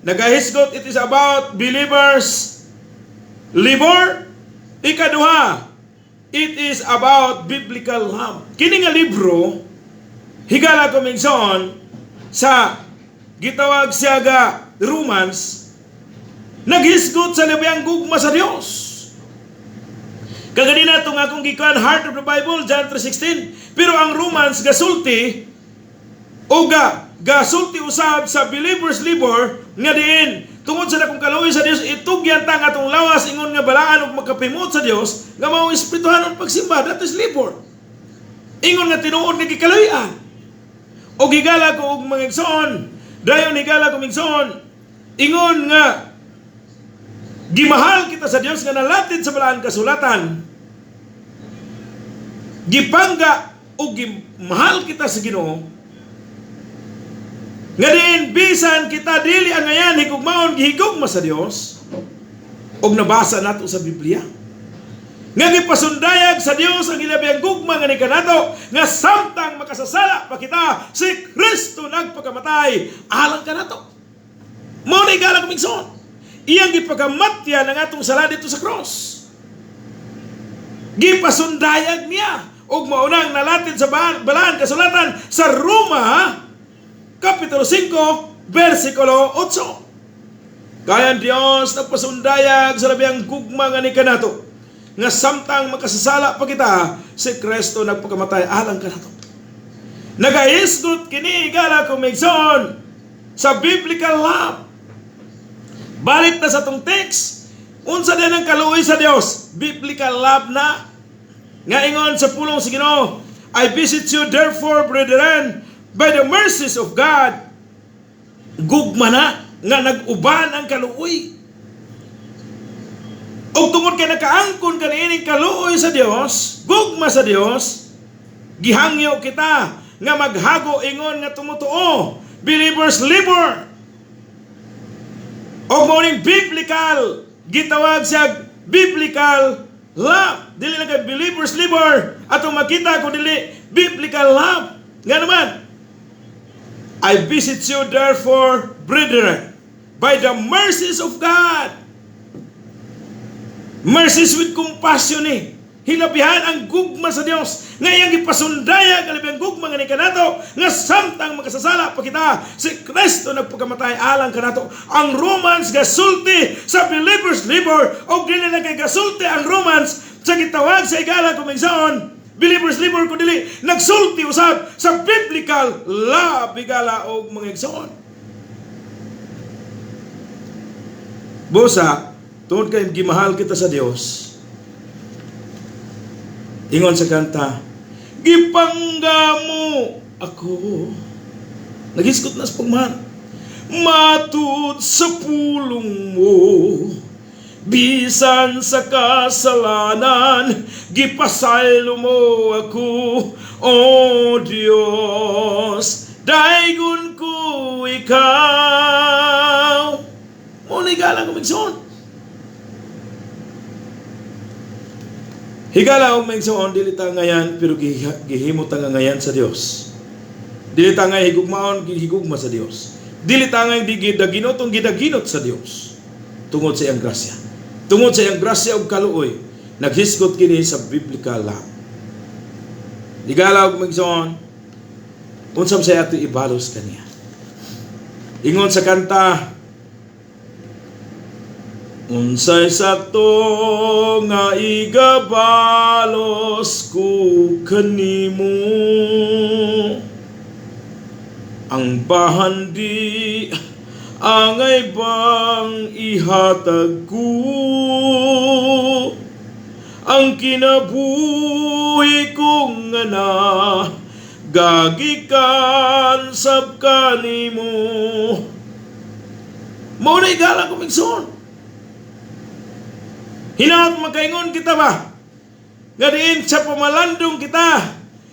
nagahisgot it is about believers labor. Ikaduha, it is about biblical love. Kini nga libro higala ko mingson sa gitawag siya ga Romans, naghisgot sa labing gugma sa Dios. Kaganina itong akong gikan, Heart of the Bible, John 3:16. Pero ang Romans, gasulti, o gasulti usab sa believers libor, nga diin, tungod sa dakong kaluoy sa Dios, itugyan ta nga itong lawas, ingon nga balaan o makapimot sa Dios, nga mao espirituhan ng pagsimba, that is libor. Ingon nga tinuod nga gikaluyan. O gigala ko og mga igsoon, dayon higala ko migsoon, ingon nga, gimahal kita sa Dios nga nalatid sa balaan kasulatan, gipangga o gimahal kita sa Ginoo, nga din bisan kita dili ang ngayan higugmaon gihigugma sa Dios, og nabasa nato sa Biblia nga gipasundayag sa Dios ang ilabiyang gugma nga ni kanato, nga samtang makasasala pa kita, si Kristo nagpakamatay alang kanato. Mo ni galang kumigson, iyang gipagamatya ng atong sala dito sa cross. Gipasundayag niya og maunang nalatid sa balaan kasulatan sa Roma Kapitulo 5 versikulo 8. Kaya ang Dios nagpasundayag sa labing gugma nga ni kanato, nga samtang makasasala pa kita, si Kristo nagpakamatay alang kanato. Nagahisgot kini igala kumigson sa biblical love. Balik na sa tong text, unsa din ang kaluoy sa Dios, biblical love na. Nga ingon sa pulong sa Ginoo, I beseech you therefore, brethren, by the mercies of God, gugma na nga nag-uban ang kaluoy. O tungod kay nakaangkon ka niining kaluoy sa Dios, gugma sa Dios, gihangyo kita nga maghago ingon nga tumutuo, believers libor. O morning biblical, gitawag siya biblical love. Dili na kay believers libor, atong makita ko dili biblical love. Nga naman, I beseech you therefore, brethren, by the mercies of God. Mercies with compassion eh. Hilabihan ang gugma sa Dios. Ngayang ipasundaya kalibang gugma nga ni kanato, nga samtang makasasala pa kita, si Kristo nagpakamatay alang kanato. Ang Romans gasulti sa believers libor, o dili na kay gasulti ang Romans sa gitawag sa igala kumigsaon, believers libor ko dili nagsulti usab sa biblical love igala og mga igsoon. Busa tungod kay gimahal kita sa Dios, ingon sa kanta, gipangga mo ako, nagisgot na sa pagmahal, matud sa pulong mo, bisan sa kasalanan, gipasaylo mo ako, O Diyos, daygon ko ikaw. Muna higala kumigsoon. Higala kumigsoon, dili ta ngayan, pero gihimot nga ngayan sa Dios. Dili ta ngay higugmaon, gihigugma sa Dios. Dili ta ngay gidaginotong gidaginot sa Dios. Tungod sa iyang grasya. Tungod sa iyang grasya ug kaluoy, naghisgot kini sa biblical love. Higala kumigsoon, unsam sa ato ibalos kaniya. Ingon sa kanta, unsay sakto nga igabalos ko kanimo, ang bahandi angay bang ihatag ko, ang kinabuhi kong nga gagikan sab kanimo. Mao na igala kumigsoon. Hinaot magkaingon kita ba? Nga diin sa pamalandong kita,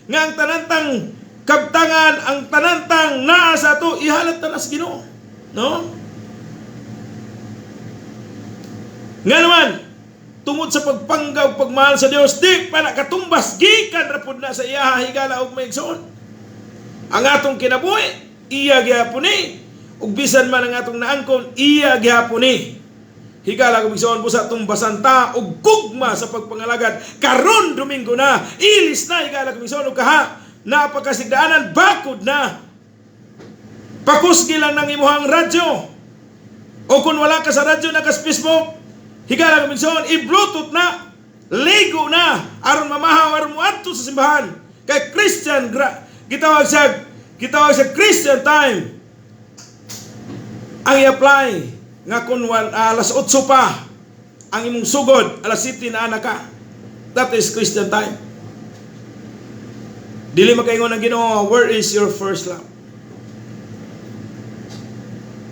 nga ang tanantang kabtangan, ang tanantang naa sa ato, ihalat na sa Ginoo. No? Nga naman, tungod sa pagpanggaw, pagmahal sa Dios, di pa nakatumbas, gikan rapod na sa iya, higala og may igsoon. Ang atong kinabuhi, iya gyapon ni. Ug bisan man ang atong naangkon, iya gyapon ni. Higala kung igsoon po sa tumbasan ta o gugma sa pagpangalagad. Karon Domingo na, ilis na higala kung igsoon o kaha, napakasigdaanan, bakod na. Pakusgi lang ng imuhang radyo. O kung wala ka sa radyo, nakas Facebook, higala kuminson, i-bluetooth na, ligo na, aron mamahaw, aron mo ato sa simbahan. Kay Christian, gitawag sa Christian time. Ang i-apply, nga kung alas 8 pa, ang imong sugod, alas 7 na anak ka. That is Christian time. Dili makaingon ang Ginoo, where is your first love?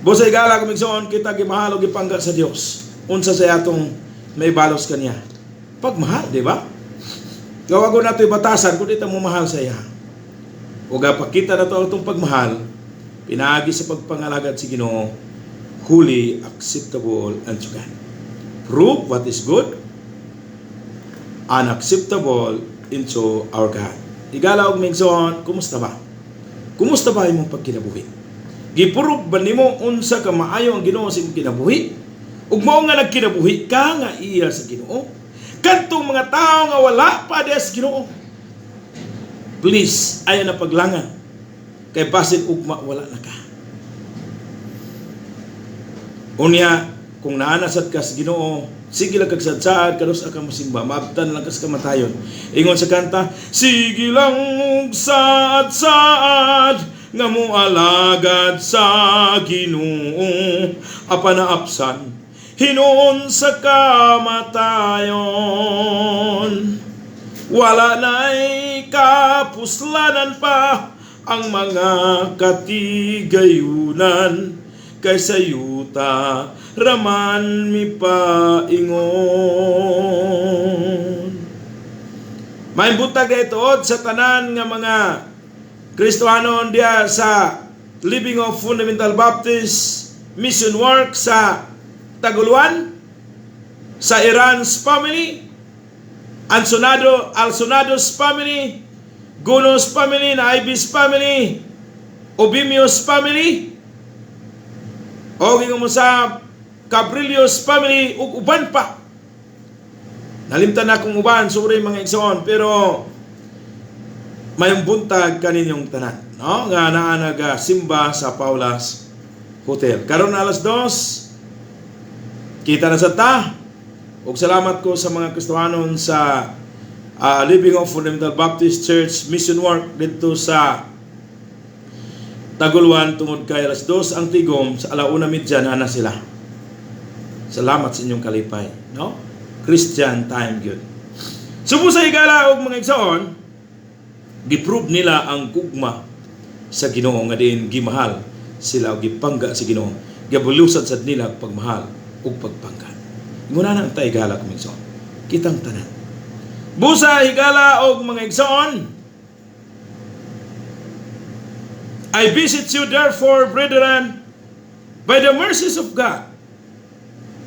Busa igala kumigsoon, kita gimahal o gipangga sa Dios. Unsa sa atong may balos kaniya. Pagmahal, di ba? Gawago nato batasan kung dito mo mahal sa iya. O gapakita na to itong pagmahal, pinagi sa pagpangalagad si Ginoo, holy, acceptable, and God. Prove what is good and acceptable into our God. Igala og migsoon, kumusta ba? Kumusta ba imong pagkinabuhi? Gipurog ba nimo unsa ka maayo ang Ginoo sa imong kinabuhi? Ug mao nga nagkinabuhi ka nga iya sa Ginoo. Kadtong mga tao nga wala pa diha sa Ginoo, please ayo na paglangan kay basin ugma wala na ka. Unya kung naanasad ka sa Ginoo, sige lang kagsadsaad kados ka masimba, maabtan lang kas kamatayon. Ingon sa kanta, sige lang saad-saad nga mo alagad sa Ginoo, apanaapsan hinuon sa kamatayon. Wala na'y kapuslanan pa ang mga katigayunan, kaysa yuta raman mi paingon. May butag ito sa tanan nga mga Kristohanon diya sa Living of Fundamental Baptist Mission Work sa Taguluan, sa Iran's family, Alsonado's family, Guno's family, Naibis family, Obimios family, o mo sa Cabrillo's family, ug uban pa. Nalimtan na kong uban, sorry mga igsoon, pero may buntag kaninyong tanan, no? Nga naanaga simba sa Paulas Hotel. Karon alas 2, kita na sa ta. Ug salamat ko sa mga Kristohanon sa Living of Fundamental Baptist Church Mission Work dito sa Taguluan tungod kay alas 2 ang tigom sa 1:30 na sila. Salamat sa inyong kalipay, no? Christian time good. Subo sa higala og mga igsoon, giprove nila ang gugma sa Ginoo nga diin gimahal sila og gipangga sa Ginoo. Gabulusad sad nila pagmahal ug pagpangga. Muna na ang taigala kung igsoon. Kitang tanan. Busa higala og mga igsoon, I beseech you therefore, brethren, by the mercies of God,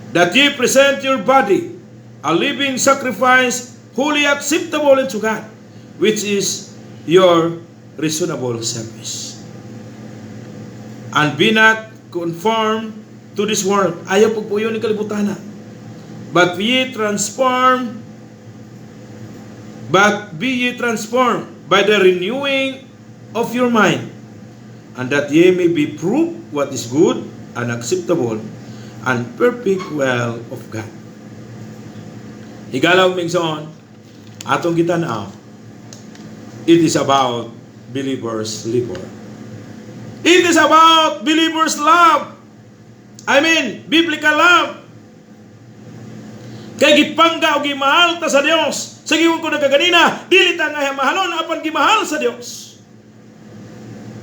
that ye present your body a living sacrifice, wholly acceptable unto God, which is your reasonable service. And be not conformed to this world. Ayaw pagpuyo ni kalibutan na. But be ye transformed by the renewing of your mind, and that ye may be proved what is good and acceptable and perfect will of God. Higalaw mingson, atong gitanaw, it is about believers' labor. It is about believers' love. I mean, biblical love. Kay gipangga o gimahal ta sa Dios. Sa giwon ko nagaganina, dili ta nga mahalon apan gimahal sa Dios.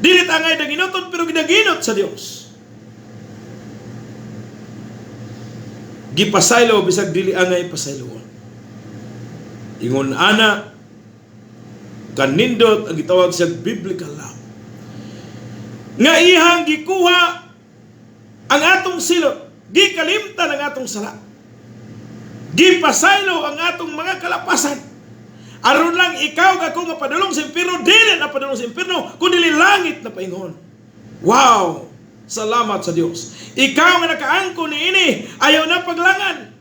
Dili ta nga daginotod pero gidaginot sa Dios. Gipasaylo bisag dili angay pasayloon. Ingon ana kanindot ang gitawag sa biblical love. Nga ihang gikuha ang atong silot, gikalimtan ang atong sala. Gipasaylo ang atong mga kalapasan. Aron lang ikaw ako nga padulong sa impierno, dili na padulong sa impierno, kundi langit na paingon. Wow! Salamat sa Dios. Ikaw nga nakaangko ni ini, ayaw na paglangan.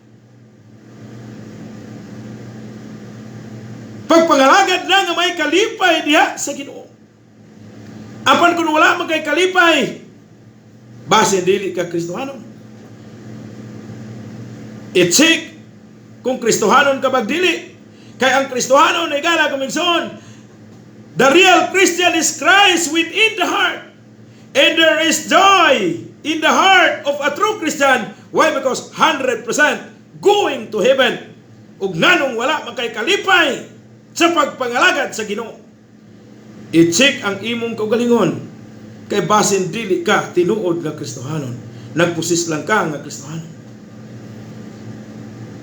Pagpangalagad na nga may kalipay diha sa Ginoo. Apan kung wala man kay kalipay, Basin dili ka Kristohanon. I-check kung Kristohanon ka bagdili. Kay ang Kristohanon ay gala kumigsoon. The real Christian is Christ within the heart. And there is joy in the heart of a true Christian. Why? Because 100% going to heaven. Ug nganong wala man kay kalipay sa pagpangalagad sa Ginoo. I-check ang imong kaugalingon. Kay basin dili ka tinuod nga Kristohanon. Nagpusis lang ka nga Kristohanon.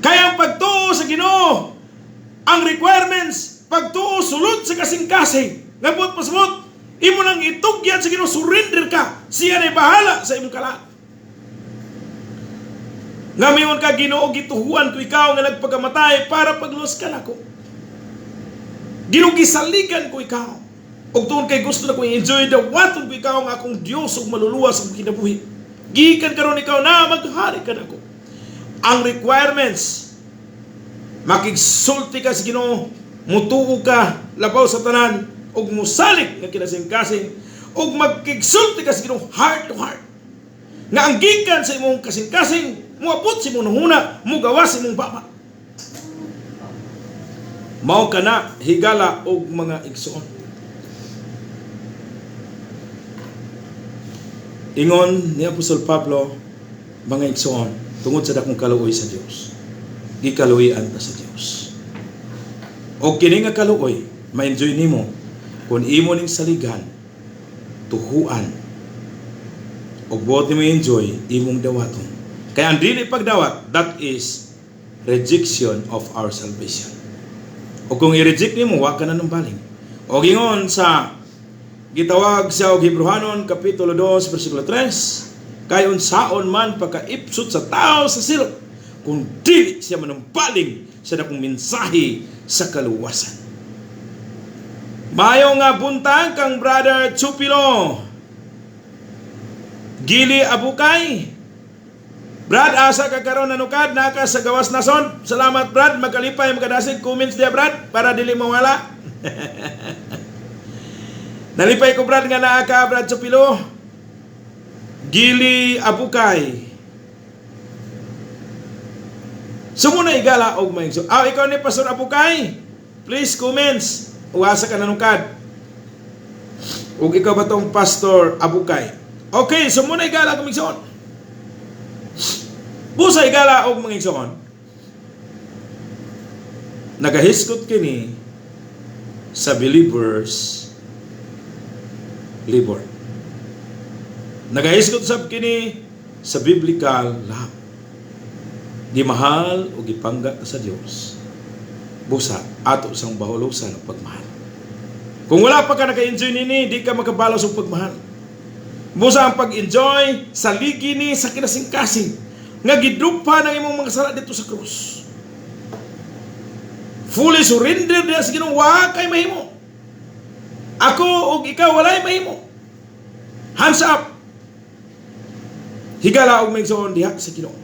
Kaya ang pagtuo sa Ginoo, ang requirements, pagtuo sulod sa kasing-kasing. Ngabot pasabot, imo nang itugyan sa Ginoo, surrender ka. Siya na'y bahala sa imong kalaan. Ngamiyon ka Ginoo, gituhuan ko ikaw nga nagpagamatay para pagluwas ka nako. Ginoo, gisaligan ko ikaw. Og tuon kay gusto na ko enjoy the watong ko ikaw nga akong Dios ug maluluwas ang kinabuhi. Gikan karon ikaw na maghari ka nako. Ang requirements, makigsulti ka sa Ginoo, mutuo ka labaw sa tanan ug musalig nga kinasing-kasing ug magkigsulti ka sa Ginoo heart to heart. Nga ang gikan sa imong kasing-kasing muabot si mong huna, mugawas si mong baba. Mao ka na higala og mga igsoon. Ingon ni Apostol Pablo, mga igsoon, tungod sa dakong kaluoy sa Dios, gikaluoyan ta sa Dios. O kini nga kaluoy, ma-enjoy nimo kung imo ning saligan, tuhuan, o buot nimo enjoy imong dawaton. Kaya ang dili pagdawat, that is rejection of our salvation. O kung i-reject nimo, wa ka na ng baling. O gingon sa gitawag sa Hebrehanon kapitulo 2 versikulo 3, kay unsaon man pagkaipsot sa tao sa silot, kung dili siya manumbaling sa dakong mensahe sa kaluwasan. Mayo nga buntag kang Brother Chupilo Gili Abukay. Brad, asa ka karon nanukad naka sa gawas nason. Salamat Brad, magkalipay magkadasig comments dia Brad para dili mawala. Nalipay ko Brad nga naa ka Brad Chupilo Gili Abukay. Sumuna igala og maigso. Ikaw ni Pastor Abukay, please comments. Uwasa ka nanukad. Ug ikaw ba tong Pastor Abukay? Okay, sumuna igala og maigsoon. Busa igala og mga igsoon. Nagahiskot kini sa Believers Libor. Nagahiskot sab kini sa biblical love. Gimahal o gipanggat sa Dios. Busa ato sang bahulusan og pagmahal. Kung wala pa ka naka-enjoy nini, di ka makabalos og pagmahal. Busa ang pag-enjoy sa ligi ni sa kinasing-kasing nga gidrupa ng imong mga sala dito sa krus. Fully surrender diya sa Ginoo, wa kay mahimo. Ako ug ikaw walay mahimo. Hands up. Higala og maigsoon diha sa Ginoo.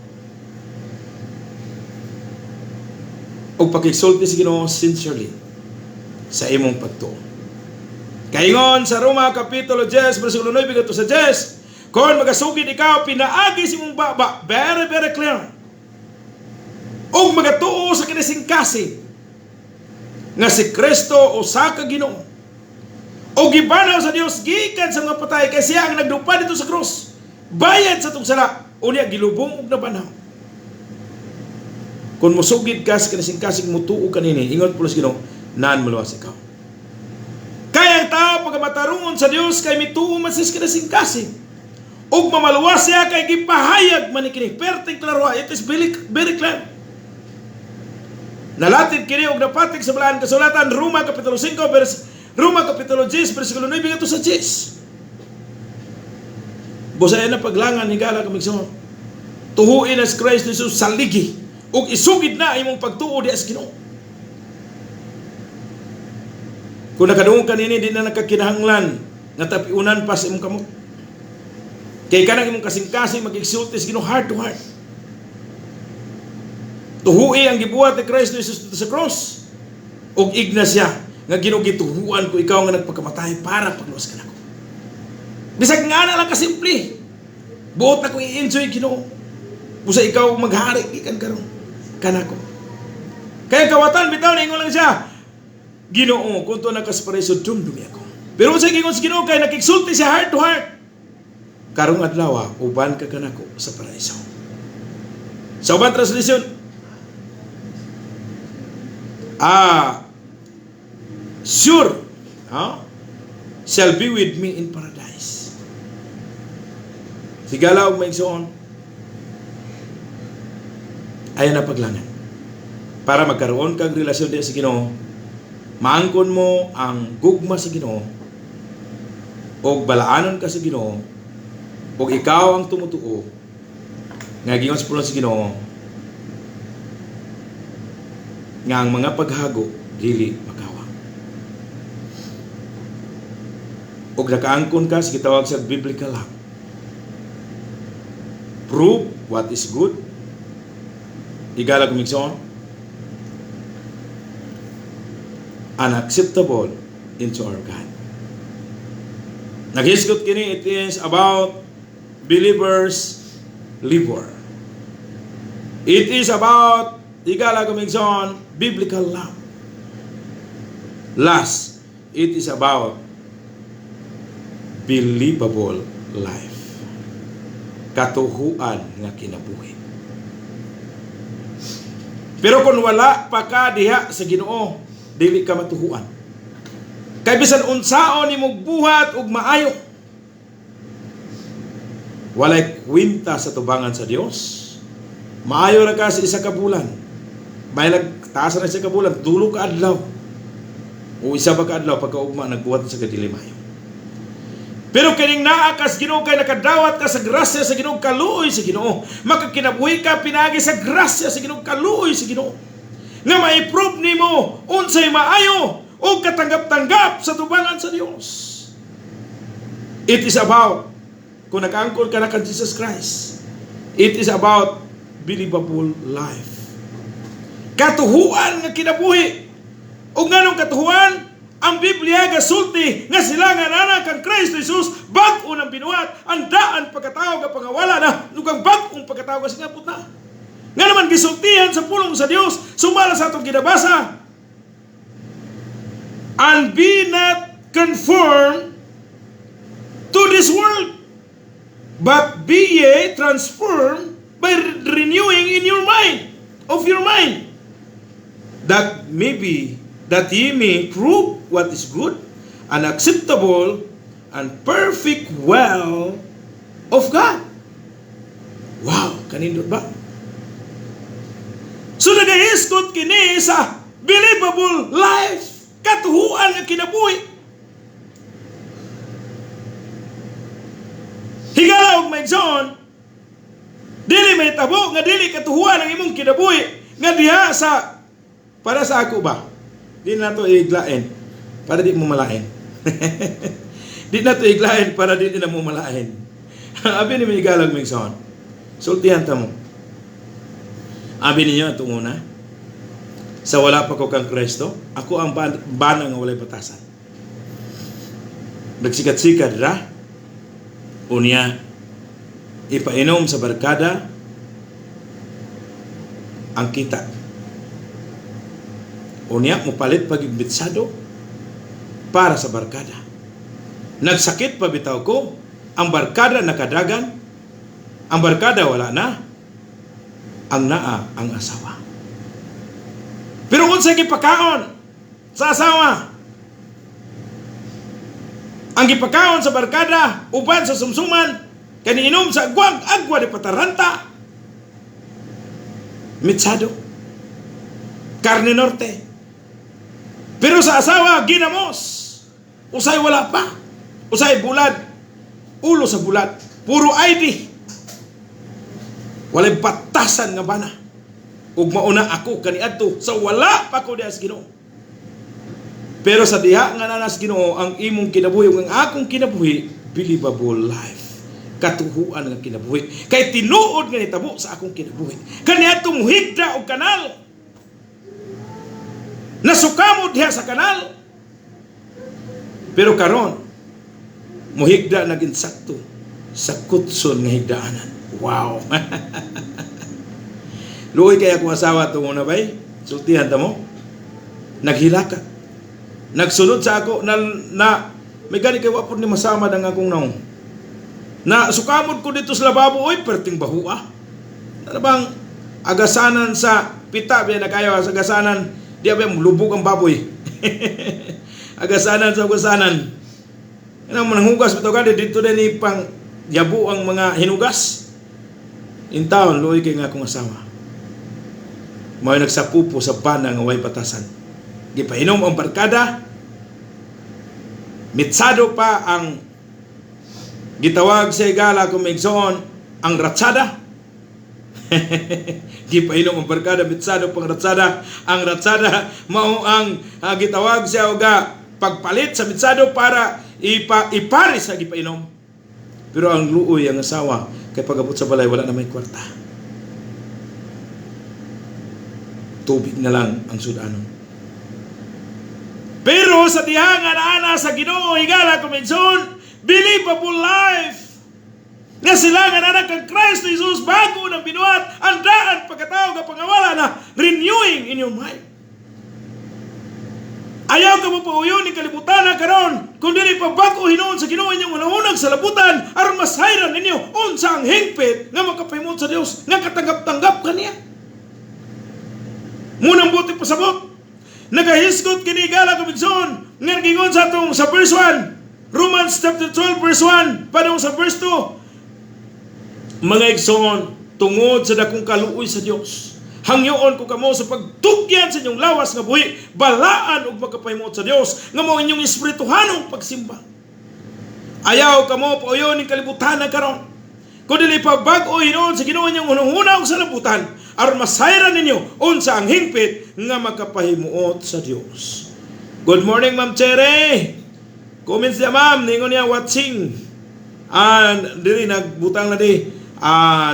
Og pakigsulti sa Ginoo sincerely sa imong pagtuo. Kaingon sa Roma kapitulo 10 bersikulo 9 hangtod sa 10, kung magasugid ikaw, pinaagi si mong baba, very very clear. O magatuo sa kinasing-kasing nga si Kristo o sa Ginoo. O gibanaw sa Dios gikan sa mga patay kay siya ang nagdupa dito sa krus. Bayad sa tong sala, unya gilubong og nabanaw. Kung musugid ka sa kinasing-kasing mutuo kanini, ingon pulos Ginoo, nan maluwas ikaw. Kaya ang tao pagamatarungon sa Dios kay mituo man sa kinasing-kasing. Ug mamaluwas siya kay gipahayag man kini. Perting klaro, it is very clear. Nalatid kini og napatig sa balahan kasulatan Roma kapitulo 5 Roma kapitulo 10 bersikulo 9 hangtod sa 10. Busayan na paglangan ni gala kamigsoon. Tuhuin as Christ Jesus sa ligi ug isugid na imong pagtuo di as Ginoo. Kung nakadungog kanini di na nakakinahanglan nga tapiunan pa sa imong kamot. Kay kanang imong kasing-kasing mag-exulti sa Ginoo heart to heart. Tuhui ang gibuhat ni Kristo Jesus sa cross. Og Ignacia nga Ginoo gituhuan ko ikaw nga nagpagkamatay para pagluwas ka nako. Bisag nga na lang kasimple. Buot na ko i-enjoy Ginoo. Busa ikaw maghari ikan karon kanako. Kaya kawatan bitaw ningon lang siya. Ginoo, kung to nakasparaisod dumdumi ako. Pero sa gingon sa Ginoo kay nakigsulti siya heart to heart. Karong adlaw uban ka kanako sa paraiso. Sa ubang translation, sure, shall be with me in paradise. Sigala og maigsoon. Ayan na paglangan. Para magkaroon kang relasyon din sa Ginoo, maangkon mo ang gugma sa Ginoo, o balaanon ka sa Ginoo, o ikaw ang tumutuo, nga gingon sa pulong sa Ginoo, nga ang mga paghago, dili makawa. O nakaangkon ka sa gitawag sa biblical law. Prove what is good. Igala kumigsoon, unacceptable into our God. Naghisgot kini, it is about believers' livor. It is about, igala kumigsoon, biblical love. Last, it is about believable life. Katuhuan nga kinabuhi. Pero kung wala pa ka diha sa Ginoo, dili ka matuhuan. Kay bisan unsaon imong buhat ug maayo, walay kwenta sa tubangan sa Dios. Maayo ra ka sa isa ka bulan. May taas na sa kabulan, dulo ka adlaw. O isa ba ka adlaw pagkaugma nagbuhat sa kadilimayo. Pero kining naa ka sa Ginoo kay nakadawat ka sa grasya sa Ginoo, kaluoy sa Ginoo. Makakinabuhi ka pinagi sa grasya sa Ginoo, kaluoy sa Ginoo. Nga mai-prove nimo unsay maayo o katanggap-tanggap sa tubangan sa Dios. It is about kung nakaangkol ka na kay Jesus Christ. It is about believable life. Katuhuan nga kinabuhi. O nganong katuhuan? Ang Biblia gasulti nga sila nga nana kang Kristo Jesus bag-o nang binuhat ang daan pagkatao nga pangawala na nugang bag-ong pagkatao nga singapot na. Nga naman gisultihan sa pulong sa Dios sumala sa atong ginabasa. And be not conformed to this world, but be ye transformed by renewing in your mind, of your mind, that ye may prove what is good and acceptable and perfect will of God. Wow, kanindot ba? So nagahiskot kini sa believable life, katuhuan nga kinabuhi. Higala og maigsoon, dili may tabo nga dili katuhuan ang imong kinabuhi nga diha sa para sa ako ba? Di na to iglain para di mo malain. Di na to iglain para di na mo malain. Abi ni migalag migson. Sultihan ta mo. Abi ninyo itong una. Sa wala pa ko kang Kristo, ako ang bana nga walay batasan. Nagsikat-sikat ra. Unya ipainom sa barkada ang kita. Unya mupalit pagigbitsado para sa barkada. Nagsakit pa bitaw ko, ang barkada nakadagan, ang barkada wala na, ang naa ang asawa. Pero kung sa gipakaon sa asawa, ang gipakaon sa barkada uban sa sumsuman, kaniinom sa agwa di pataranta, mitsado, karne norte. Pero sa asawa, ginamos. Usay wala pa. Usay bulad. Ulo sa bulad. Puro ID. Walay batasan nga bana. Ug mauna ako kaniadto sa wala pa ko diha sa Ginoo. Pero sa diha nga nanas Ginoo ang imong kinabuhi ug ang akong kinabuhi, believable life. Katuhuan nga kinabuhi. Kay tinuod nga nitabo sa akong kinabuhi. Kaniadto muhigda og kanal. Nasukamod diha sa kanal. Pero karon muhigda naging sakto sa kutson nga higdaanan. Wow. Luoy kaya kung asawa ito muna ba'y? Sultihan ta mo? Naghilaka. Nagsunod sa ako na may gani kay wapod ni masama ng akong naong. Na sukamod ko dito sa lababo, oy, perting bahua. Ano bang agasanan sa pita, biya na kayo, sa agasanan, di ba lubog ang baboy. Agasanan sa agasanan. Ano mo nang hugas, bitaw ka, dito din pang yabu ang mga hinugas. In taon, luoy kay nga akong asawa. May nagsapupo sa bana nga way batasan. Gipainom ang barkada. Mitsado pa ang gitawag sa igala kung maigsoon ang ratsada. Gipainom ang barkada, mitsado pang ratsada. Ang ratsada mao ang gitawag sa uga pagpalit sa mitsado para iparis sa gipainom. Pero ang luoy ang asawa kay pagabot sa balay wala na may kwarta. Tubig na lang ang sudanon. Pero sa tihangan ana sa Ginoo higala kumigson, believable life. Nga sila nga anak kang Kristo Jesus bago nang binuhat, andaan pagkatao nga pangawala na renewing in your mind. Ayaw ka mo pauyon ni kalibutan na karon, kung dili pa bago hinuon sa Ginoo inyong unang sa labutan, aron masayran ninyo unsa ang hingpit nga makapahimot sa Dios, nga katanggap-tanggap kaniya. Munang buti pasabot. Nagahisgot kini gala kumigson nga gingon sa atong sa verse 1. Romans chapter 12 verse 1 padung sa verse 2. Mga igsoon, tungod sa dakong kaluoy sa Dios, hangyoon ko kamo sa pagtugyan sa inyong lawas nga buhi, balaan ug magkapahimot sa Dios nga mao inyong espirituhanong pagsimba. Ayaw kamo pauyon ning kalibutan na karon. Kung dili pa bag-o hinuon sa Ginoo inyong unang-una sa labutan, aron masayran ninyo unsa ang hingpit nga makapahimuot sa Dios. Good morning, Ma'am Chere. Comments niya, ma'am, ningon niya watching. Diri nagbutang na di.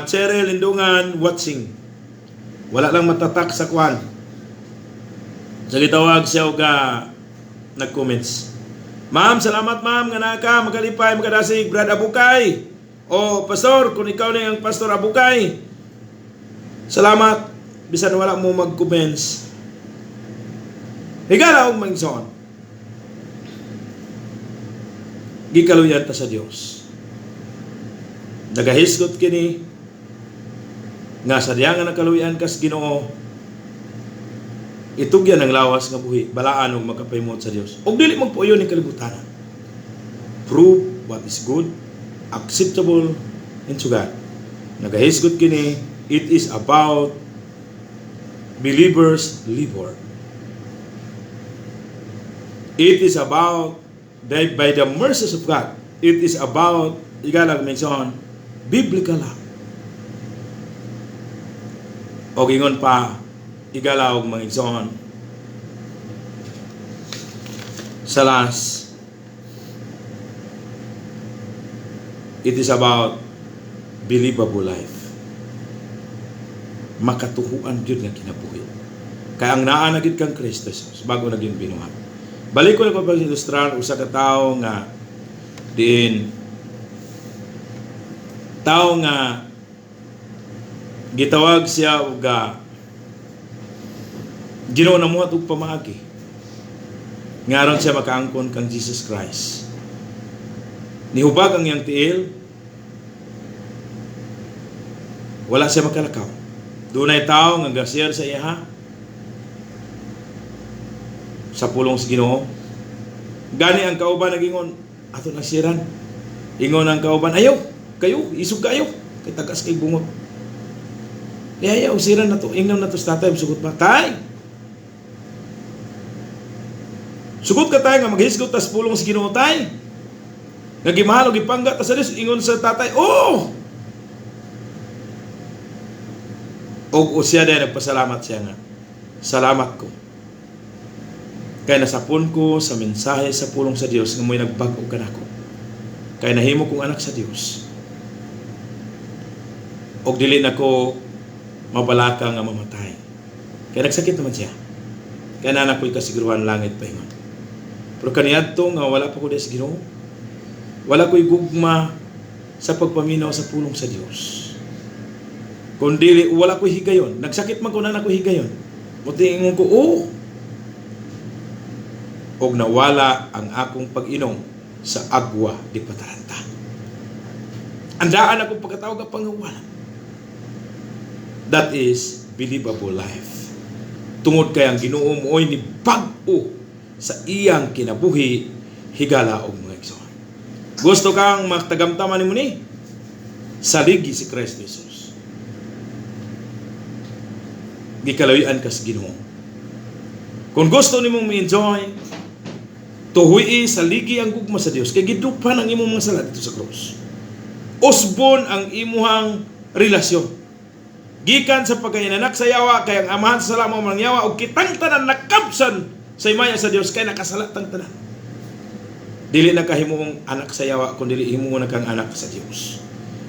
Chere Lindungan watching. Wala lang matatak sa kwan. Sa gitawag siya og nag-comments. Ma'am, salamat ma'am nga naka magalipay magadasig Brad Abukay. O pastor, kung ikaw na yung pastor Abukay, salamat. Bisan wala mo mag-comments. Higala og mangson. Gikaluyan ta sa Dios. Nagahisgot kini nga sa diyangan ng kaluyan kas Ginoo. Itugyan ang lawas nga buhi, balaan og makapahimot sa Dios. Og dili magpuyo ni kalibutan. Prove what is good, acceptable unto God. Nagahisgot kini, it is about believers' labor. It is about by the mercies of God. It is about igalag mention biblical law. O gingon pa igalaw mga igsoon sa last, it is about believable life. Makatuhuan yun nga kinabuhi. Kaya ang naa na gid kang Kristo Jesus bago naging binuhat. Balik ko na ko pag-ilustrar usa ka tawo nga diin tawo nga gitawag siya og Ginoo na muhat og pamaagi. Ngaron siya makaangkon kang Jesus Christ. Nihubag ang iyang tiil. Wala siya makalakaw. Dunay tao nga gasier sa iya sa pulong sa Ginoo. Gani ang kauban nagingon ato nasiran. Ingon ang kauban, ayaw, kayo, isog kayo. Kay tagas kay bungot. Ayaw, siran na to. Ingnan na to sa tatay, sugot ba? Tay! Sugot ka tayo nga maghisgot tas pulong sa Ginoo tay. Nagimahal og ipangga ta sa Dios, ingon sa tatay, oh! Og siya din nagpasalamat siya nga. Salamat ko. Kaya nasapon ko sa mensahe sa pulong sa Dios nga mo'y nagbag-o kanako. Kaya nahimo kong anak sa Dios. Og dili na ko mabalaka nga mamatay. Kaya nagsakit naman siya. Kaya nanak ko'y kasiguruhan langit pa ingon. Pero kaniadto nga wala pa ko des Ginoo. Wala ko'y gugma sa pagpaminaw sa pulong sa Dios. Kundi wala ko higayon. Nagsakit man ko na ako higayon. Muti ingon ko, og nawala ang akong pag-inom sa agwa di pataranta. Andaan akong pagkatawag ang pangawala. That is believable life. Tungod kay ang Ginoo mo'y ni bag-o sa iyang kinabuhi, higala og mga igsoon. Gusto kang magtagamtaman nimo ni? Saligi si Kristo Jesus. Gikalawian ka sa Ginoo. Kung gusto nimong ma-enjoy, tuhuy saligi ang gugma sa Dios kay gidupan ang imong mga sala dito sa krus. Usbon ang imuhang relasyon. Gikan sa pagkahinanak sa yawa kay ang amahan sa salamo mang yawa og kitang tanan nakabsan sa imaya sa Dios kay nakasalatang tanan. Dili na kahimong anak sa yawa kundi himo na kang anak sa Dios.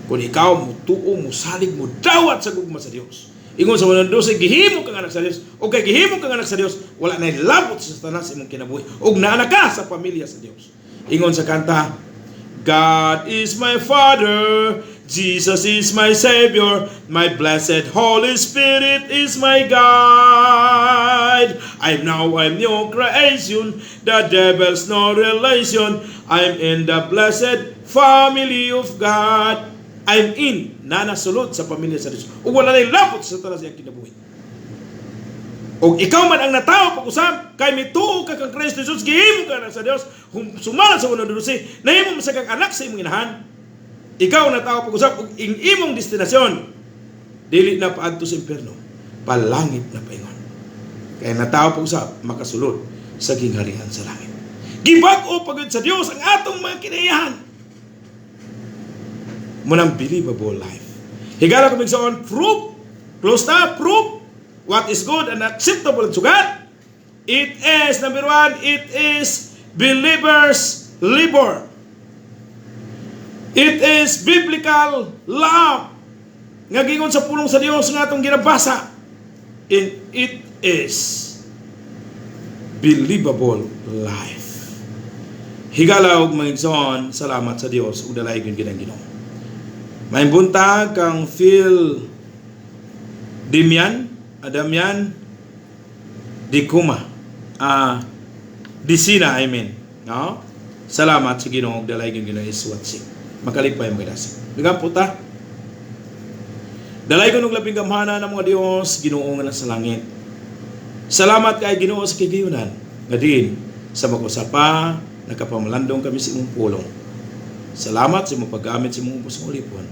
Kung ikaw mutuo, musalig, mudawat sa gugma sa Dios. Ingon sa 1:12, gihimo kang anak sa Dios. O kay gihimo kang anak sa Dios, wala na labot sa tanas imong kinabuhi. Og naanak ka sa pamilya sa Dios. Ingon sa kanta, God is my Father, Jesus is my Savior, my blessed Holy Spirit is my guide. I'm new creation, the devil's no relation. I'm in the blessed family of God. I'm in, nanasulod sa pamilya sa Diyos. O wala na labot sa talas iyang kinabuhi. O ikaw man ang natawa pag-usap, kay mituo ka kang Kristo Jesus, gihimo ka na sa Diyos, sumala sa 1:12, nahimo mo sa kang anak sa imong inahan, ikaw natawa pag-usap, ug imong destinasyon, dili na paadto sa impierno, palangit na paingon. Kaya natawa pag-usap, makasulod sa gingharian sa langit. Gibag-o pagod sa Diyos ang atong mga kinaiyahan. Munang believable life. Higala ko migsoon, proof, close na, proof, what is good and acceptable to God. It is, number 1, it is believer's labor. It is biblical love. Nga gingon sa pulong sa Dios nga atong ginabasa. And it is believable life. Higala og mga igsoon, salamat sa Dios ug dalay gyud ginang Ginoo. May buntag kang Phil Damian Dicuma. Disina, I mean. No? Salamat sa Ginoo ug dalay gyud Ginoo is watching. Makalipay ang magdasig. Bigang puta. Dalay ko nung labing gamhana ng mga Diyos, Ginoo nga sa langit. Salamat kay Ginoo sa kigayunan. Nga din, sa mag-usapa, nakapamalandong kami sa imong pulong. Salamat sa imong paggamit sa imong ubos ng ulipon.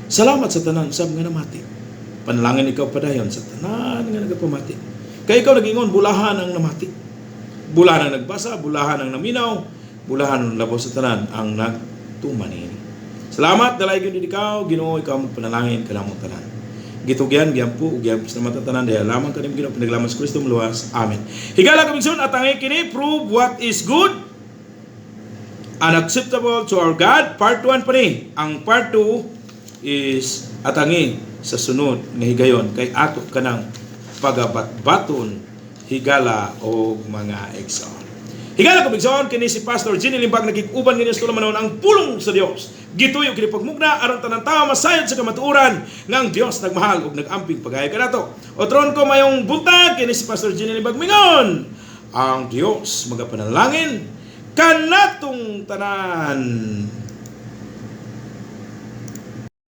Salamat sa tanan sab nga namati. Panalangin ikaw padayon sa tanan nga nagapamati. Kay ikaw nagingon, bulahan ang namati. Bulahan ang nagbasa, bulahan ang naminaw, bulahan ang labaw sa tanan ang nagtumanin. Salamat, dalay gyud ikaw, Ginoo, ikaw mo panalangin kanamo tanan. Gitugyan, giampo, ug giampo sa mata tanan daya lamang kanim Ginoo pinaglaman sa Kristo luwas. Amen. Higala kamigson at ang kini prove what is good and acceptable to our God. Part 1 pa ni. Ang part 2 is atangi sa sunod nga higayon kay ato kanang pagabat-baton higala o mga igsoon. Higala ko igsoon kini si Pastor Jenny Limbag nagig-uban ninyo sa manon ang pulong sa Dios. Gituyo kini pagmugna aron tanang tawo masayod sa kamatuoran nga ang Dios nagmahal ug nagamping pagaya kanato. Otron ko mayong buntag kini si Pastor Jenny Limbag mingon. Ang Dios magapanalangin kanatong tanan.